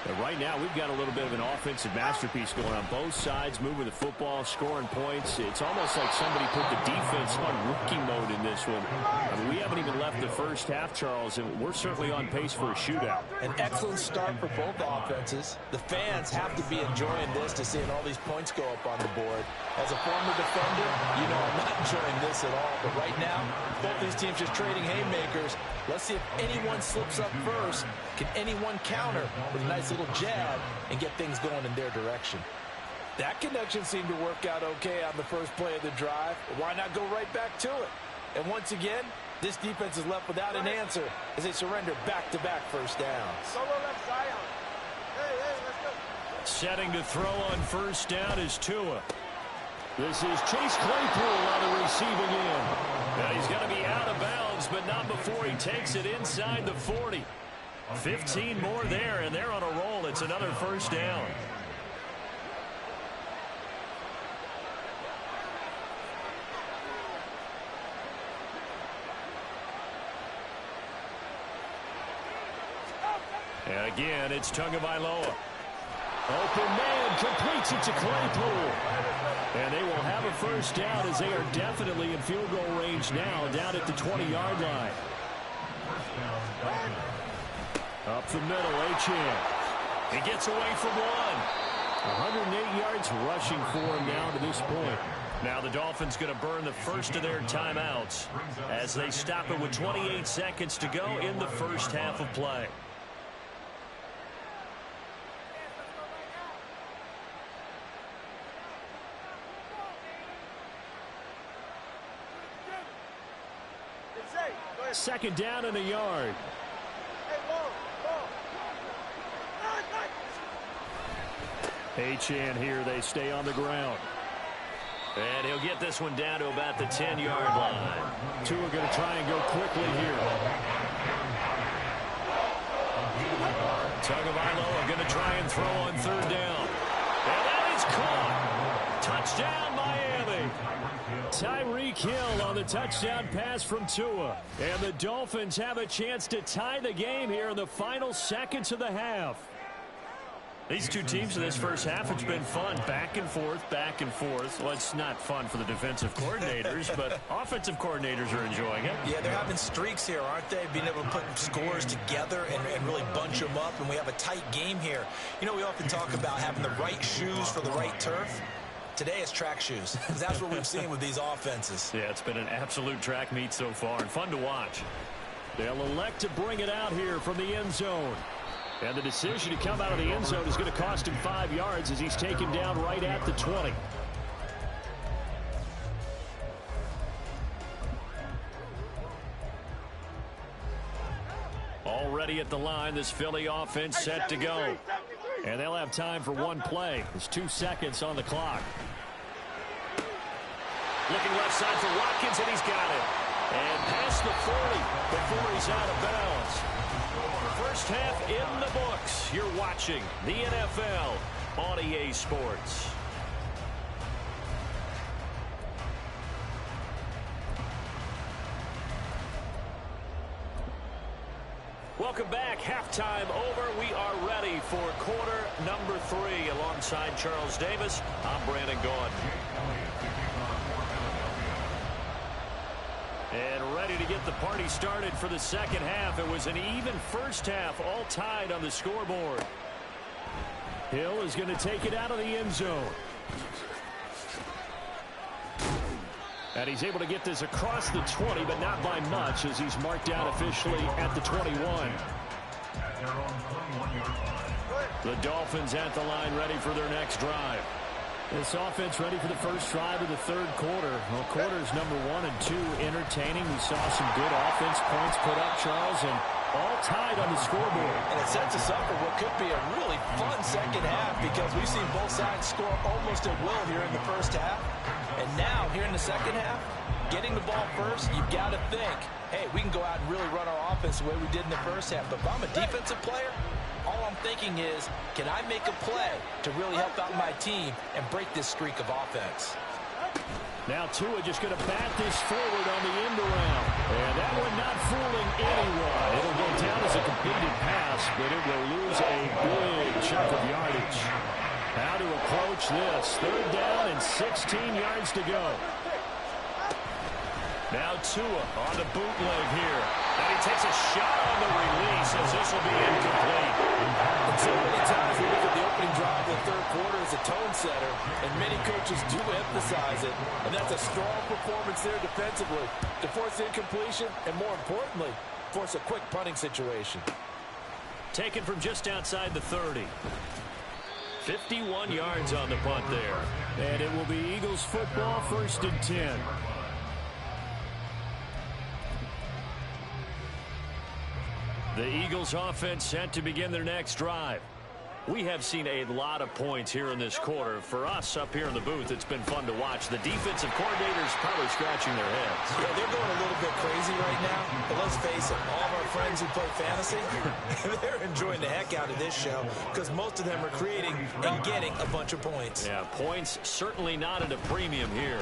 But right now we've got a little bit of an offensive masterpiece going on both sides, moving the football, scoring points. It's almost like somebody put the defense on rookie mode in this one. I mean, we haven't even left the first half, Charles, and we're certainly on pace for a shootout. An excellent start for both offenses. The fans have to be enjoying this to seeing all these points go up on the board. As a former defender, you know I'm not enjoying this at all. But right now, both these teams just trading haymakers. Let's see if anyone slips up first. Can anyone counter with a nice little jab and get things going in their direction? That connection seemed to work out okay on the first play of the drive. Why not go right back to it? And once again, this defense is left without an answer as they surrender back-to-back first downs. Setting to throw on first down is Tua. This is Chase Claypool on the receiving end. Now he's going to be out of bounds, but not before he takes it inside the 40. 15 more there, and they're on a roll. It's another first down. And again, it's Tagovailoa. Open man completes it to Claypool. And they will have a first down as they are definitely in field goal range now, down at the 20-yard line. Up the middle, Achane. He gets away from one. 108 yards rushing for him now to this point. Now the Dolphins going to burn the first of their timeouts as they stop it with 28 seconds to go in the first half of play. Second down and a yard. H-in here. They stay on the ground. And he'll get this one down to about the 10-yard line. Two are going to try and go quickly here. Tagovailoa are going to try and throw on third down. And that is caught. Touchdown, Miami. Tyreek Hill on the touchdown pass from Tua. And the Dolphins have a chance to tie the game here in the final seconds of the half. These two teams in this first half, it's been fun. Back and forth, back and forth. Well, it's not fun for the defensive coordinators, but offensive coordinators are enjoying it. Yeah, they're having streaks here, aren't they? Being able to put scores together and really bunch them up, and we have a tight game here. You know, we often talk about having the right shoes for the right turf. Today it's track shoes, because that's what we've seen with these offenses. Yeah, it's been an absolute track meet so far, and fun to watch. They'll elect to bring it out here from the end zone. And the decision to come out of the end zone is going to cost him 5 yards as he's taken down right at the 20. Already at the line, this Philly offense set to go. And they'll have time for one play. There's 2 seconds on the clock. Looking left side for Watkins, and he's got it. And past the 40 before he's out of bounds. First half in the books. You're watching the NFL on EA Sports. Welcome back. Halftime over. We are ready for quarter number 3. Alongside Charles Davis, I'm Brandon Gaudin. And ready to get the party started for the second half. It was an even first half, all tied on the scoreboard. Hill is going to take it out of the end zone. And he's able to get this across the 20, but not by much, as he's marked down officially at the 21. The Dolphins at the line, ready for their next drive. This offense ready for the first drive of the third quarter. Well, quarters number 1 and 2 entertaining. We saw some good offense points put up, Charles, and all tied on the scoreboard. And it sets us up for what could be a really fun second half, because we've seen both sides score almost at will here in the first half. And now, here in the second half, getting the ball first, you've got to think, hey, we can go out and really run our offense the way we did in the first half. But if I'm a defensive player, all I'm thinking is, can I make a play to really help out my team and break this streak of offense? Now Tua just going to bat this forward on the end around. And that one not fooling anyone. It'll go down as a completed pass, but it will lose a big chunk of yardage. How to approach this. Third down and 16 yards to go. Now Tua on the bootleg here. And he takes a shot on the release as this will be incomplete. And so many times we look at the opening drive of the third quarter as a tone setter, and many coaches do emphasize it. And that's a strong performance there defensively to force incompletion and, more importantly, force a quick punting situation. Taken from just outside the 30. 51 yards on the punt there. And it will be Eagles football, 1st and 10. The Eagles offense set to begin their next drive. We have seen a lot of points here in this quarter. For us up here in the booth, it's been fun to watch. The defensive coordinators probably scratching their heads. Yeah, they're going a little bit crazy right now. But let's face it, all of our friends who play fantasy, they're enjoying the heck out of this show, because most of them are creating and getting a bunch of points. Yeah, points certainly not at a premium here.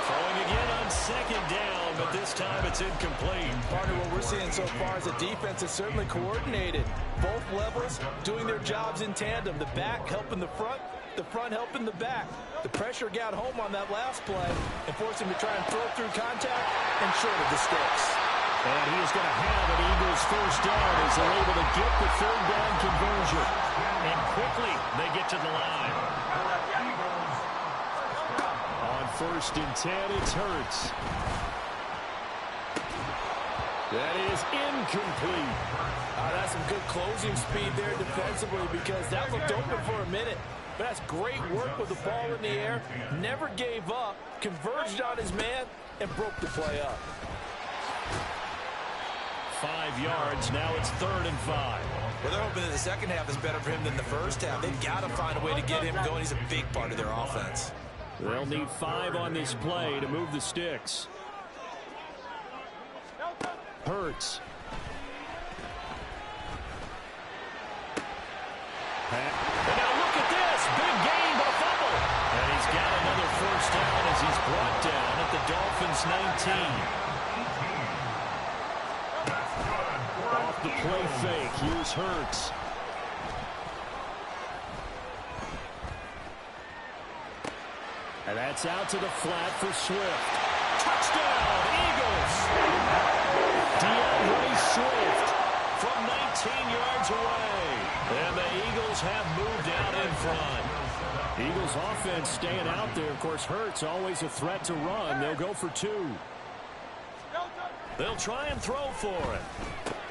Throwing again on second down, but this time it's incomplete. Partner, what we're seeing so far is the defense is certainly coordinated. Both levels doing their jobs in tandem. The back helping the front helping the back. The pressure got home on that last play and forced him to try and throw through contact and short of the sticks. And he is going to have an Eagles first down as they're able to get the third down conversion. And quickly they get to the line. On 1st and 10, it's Hurts. That is incomplete. That's some good closing speed there defensively, because that looked open for a minute. But that's great work with the ball in the air. Never gave up, converged on his man, and broke the play up. 5 yards. Now it's 3rd and 5. Well, they're hoping that the second half is better for him than the first half. They've got to find a way to get him going. He's a big part of their offense. They'll need 5 on this play to move the sticks. Hurts. And now look at this. Big gain, but a fumble. And he's got another first down as he's brought down at the Dolphins' 19. Off the play fake. Here's Hurts. And that's out to the flat for Swift. Touchdown, Eagles! DeAndre Swift from 19 yards away. And the Eagles have moved out in front. Eagles offense staying out there. Of course, Hurts always a threat to run. They'll go for 2. They'll try and throw for it.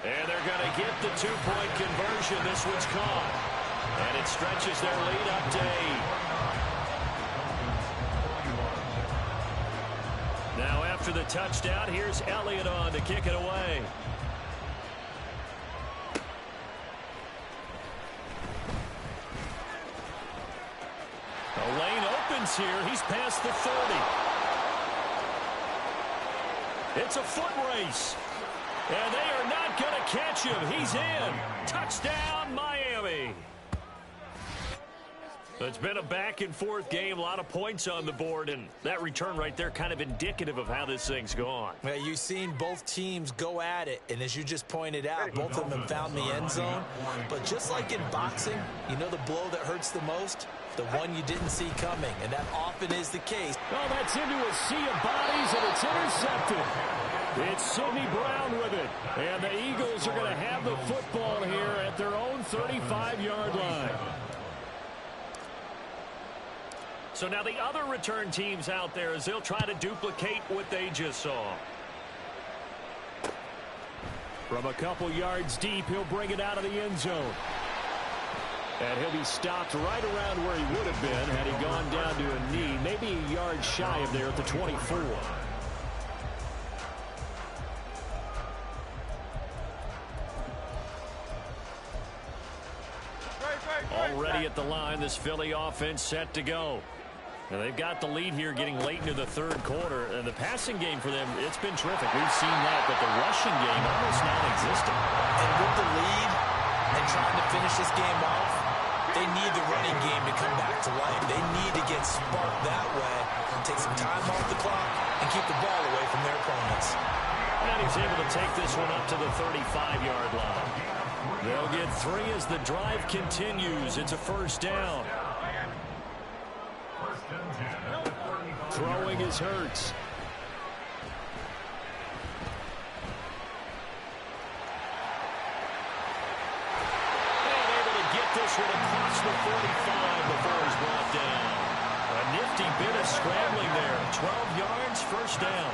And they're going to get the 2-point conversion. This one's caught. And it stretches their lead up to 8. Now after the touchdown, here's Elliott on to kick it away. The lane opens here. He's past the 30. It's a foot race. And they are not going to catch him. He's in. Touchdown, Miami. It's been a back-and-forth game, a lot of points on the board, and that return right there kind of indicative of how this thing's gone. Well, you've seen both teams go at it, and as you just pointed out, both of them have found the end zone. But just like in boxing, you know the blow that hurts the most? The one you didn't see coming, and that often is the case. Oh, that's into a sea of bodies, and it's intercepted. It's Sidney Brown with it, and the Eagles are going to have the football here at their own 35-yard line. So now the other return teams out there as they'll try to duplicate what they just saw. From a couple yards deep, he'll bring it out of the end zone. And he'll be stopped right around where he would have been had he gone down to a knee, maybe a yard shy of there at the 24. Already at the line, this Philly offense set to go. Now they've got the lead here getting late into the 3rd quarter. And the passing game for them, it's been terrific. We've seen that, but the rushing game almost non-existent. And with the lead and trying to finish this game off, they need the running game to come back to life. They need to get sparked that way, take some time off the clock, and keep the ball away from their opponents. And he's able to take this one up to the 35-yard line. They'll get 3 as the drive continues. It's a first down. Throwing is Hurts. And able to get this one across the 45 before he's brought down. A nifty bit of scrambling there. 12 yards, first down.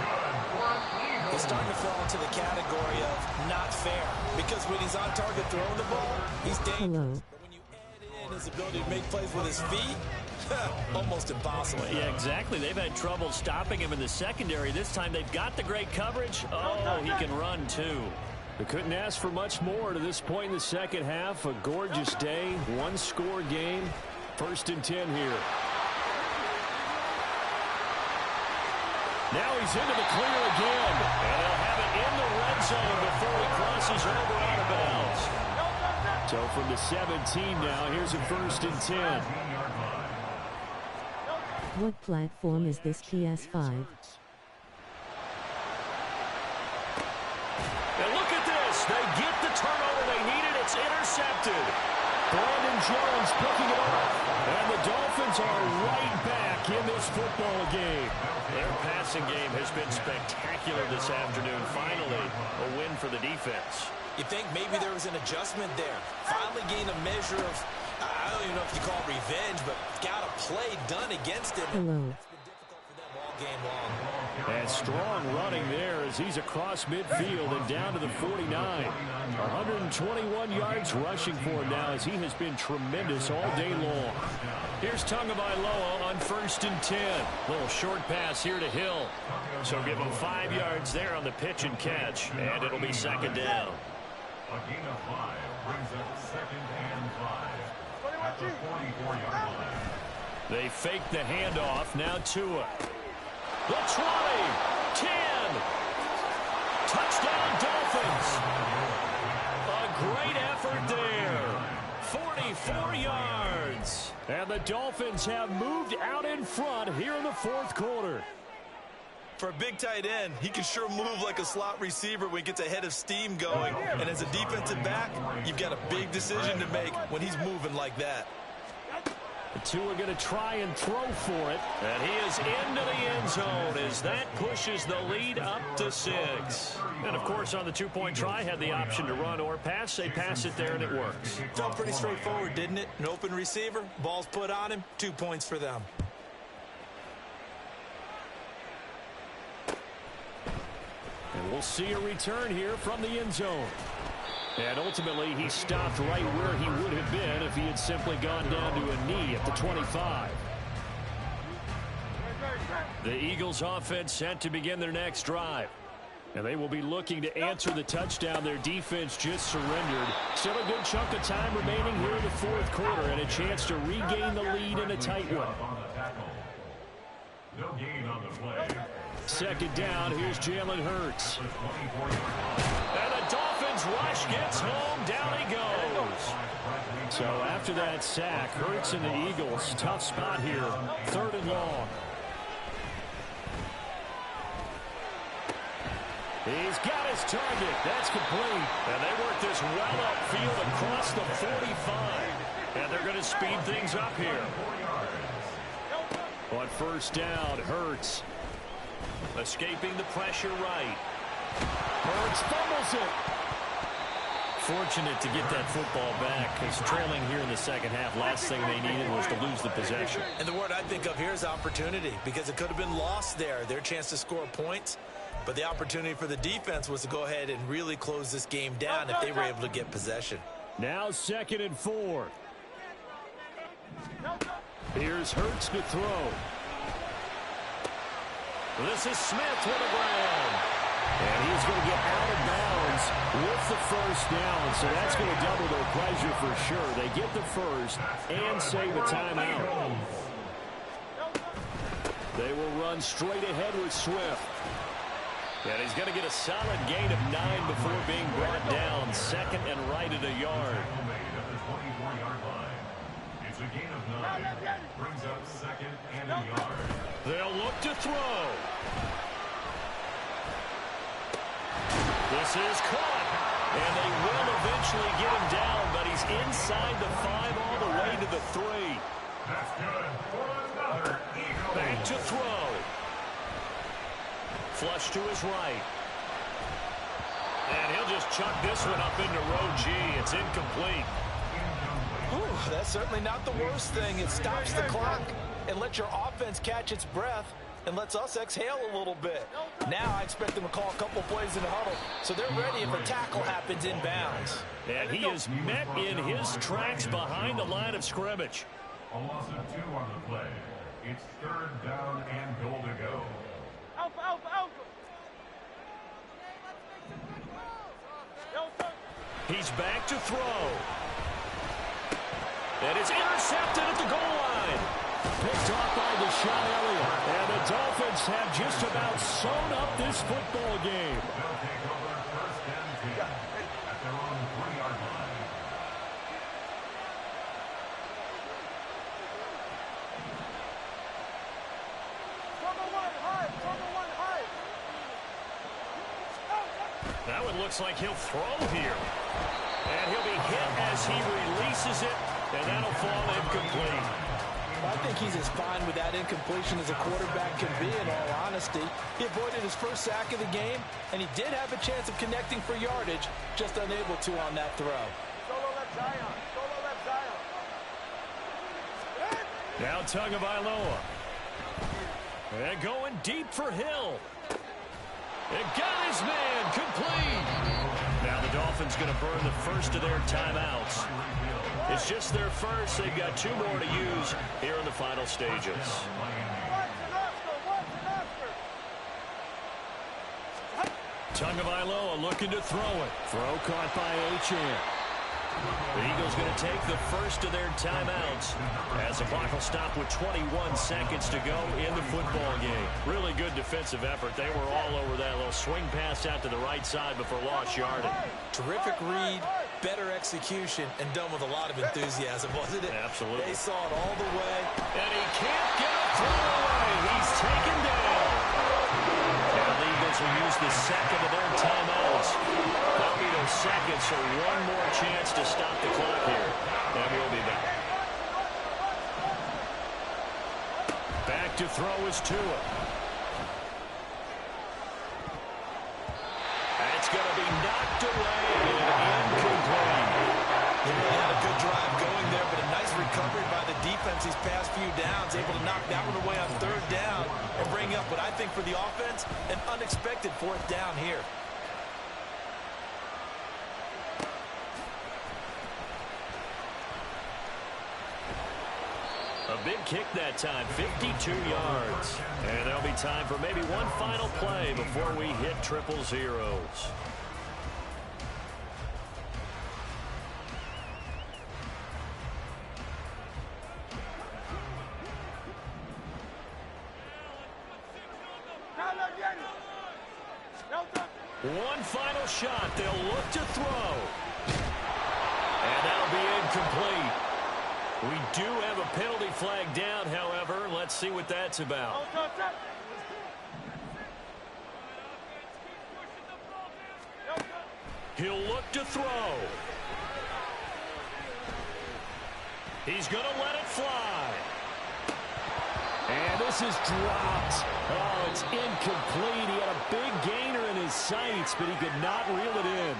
He's starting to fall into the category of not fair, because when he's on target throwing the ball, he's dangerous. But when you add in his ability to make plays with his feet, almost impossible. Yeah, exactly. They've had trouble stopping him in the secondary. This time they've got the great coverage. Oh, he can run too. They couldn't ask for much more to this point in the second half. A gorgeous day, one-score game. 1st and 10 here. Now he's into the clear again. And they'll have it in the red zone before he crosses over out of bounds. So from the 17 now, here's a 1st and 10. What platform is this PS5? And look at this. They get the turnover they needed. It's intercepted. Brandon Jones picking it up. And the Dolphins are right back in this football game. Their passing game has been spectacular this afternoon. Finally, a win for the defense. You think maybe there was an adjustment there. Finally gained a measure of, I don't even know if you call it revenge, but got a play done against him. Hello. It's been difficult for them all game long. And strong running there as he's across midfield and down to the 49. 121 yards rushing for him now as he has been tremendous all day long. Here's Tagovailoa on 1st and 10. Little short pass here to Hill. So give him 5 yards there on the pitch and catch, and it'll be 2nd down. A gain of 5 brings up 2nd and 5 at the 44-yard line. They fake the handoff. Now Tua. The 20, 10. Touchdown Dolphins. A great effort there. 44 yards. And the Dolphins have moved out in front here in the 4th quarter. For a big tight end, he can sure move like a slot receiver when he gets a head of steam going. And as a defensive back, you've got a big decision to make when he's moving like that. Tua going to try and throw for it. And he is into the end zone as that pushes the lead up to 6. And, of course, on the 2-point try, had the option to run or pass. They pass it there, and it works. Felt pretty straightforward, didn't it? An open receiver, ball's put on him, 2 points for them. And we'll see a return here from the end zone. And ultimately, he stopped right where he would have been if he had simply gone down to a knee at the 25. The Eagles offense set to begin their next drive. And they will be looking to answer the touchdown their defense just surrendered. Still a good chunk of time remaining here in the 4th quarter and a chance to regain the lead in a tight one. No gain on the play. 2nd down, here's Jalen Hurts. And the Dolphins rush gets home, down he goes. So after that sack, Hurts and the Eagles, tough spot here, 3rd and long. He's got his target. That's complete. And they work this well upfield across the 45. And they're going to speed things up here. On 1st down, Hurts. Escaping the pressure right. Hurts fumbles it. Fortunate to get that football back because trailing here in the 2nd half, last thing they needed was to lose the possession. And the word I think of here is opportunity because it could have been lost there. Their chance to score points. But the opportunity for the defense was to go ahead and really close this game down if they were able to get possession. Now 2nd and 4. Here's Hurts to throw. This is Smith with the ground. And he's going to get out of bounds with the 1st down. So that's going to double their pleasure for sure. They get the 1st and save a timeout. They will run straight ahead with Swift. And he's going to get a solid gain of 9 before being brought down. 2nd and right at a yard. It's a gain of 9. Brings up 2nd and a yard. They'll look to throw. This is caught. And they will eventually get him down, but he's inside the 5 all the way to the 3. That's good for another Eagle. Back to throw. Flush to his right. And he'll just chuck this one up into row G. It's incomplete. Ooh, that's certainly not the worst thing. It stops the clock and lets your offense catch its breath and lets us exhale a little bit. Now I expect them to call a couple plays in the huddle so they're ready if a tackle happens inbounds. And he is met in his tracks behind the line of scrimmage. A loss of 2 on the play. It's 3rd down and goal to go. He's back to throw. And it's intercepted at the goal line. Picked off by Deshaun Elliott. And the Dolphins have just about sewn up this football game. They'll take over 1st and 10 at their own 3-yard line. That one looks like he'll throw here. And he'll be hit as he releases it, and that'll fall incomplete. I think he's as fine with that incompletion as a quarterback can be, in all honesty. He avoided his 1st sack of the game, and he did have a chance of connecting for yardage, just unable to on that throw. Now Tagovailoa. And going deep for Hill. And got his man complete. Now the Dolphins going to burn the first of their timeouts. It's just their first. They've got 2 more to use here in the final stages. Tagovailoa looking to throw it. Throw caught by H.2H. The Eagles going to take the first of their timeouts as the clock will stop with 21 seconds to go in the football game. Really good defensive effort. They were all over that little swing pass out to the right side before lost yardage. Terrific read, better execution, and done with a lot of enthusiasm, wasn't it? Absolutely. They saw it all the way. And he can't get a throw away. He's taken down. Now the Eagles will use the second of their timeouts. That'll be those seconds, so one more chance to stop the clock here. And we'll be back. Back to throw is Tua. That's going to be knocked away and incomplete. They really had a good drive going there, but a nice recovery by the defense these past few downs, able to knock that one away on 3rd down and bring up what I think for the offense, an unexpected 4th down here. A big kick that time, 52 yards. And there'll be time for maybe one final play before we hit 000. One final shot. They'll look to throw. And that'll be incomplete. We do have a penalty flag down, however. Let's see what that's about. He'll look to throw. He's going to let it fly. And this is dropped. Oh, it's incomplete. He had a big gainer in his sights, but he could not reel it in.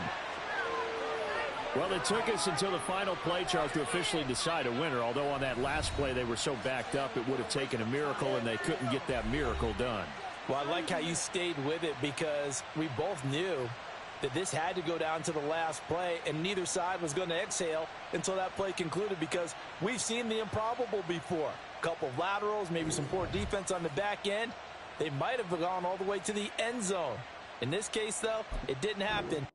Well, it took us until the final play, Charles, to officially decide a winner, although on that last play they were so backed up it would have taken a miracle, and they couldn't get that miracle done. Well, I like how you stayed with it because we both knew that this had to go down to the last play, and neither side was going to exhale until that play concluded because we've seen the improbable before. A couple of laterals, maybe some poor defense on the back end. They might have gone all the way to the end zone. In this case, though, it didn't happen.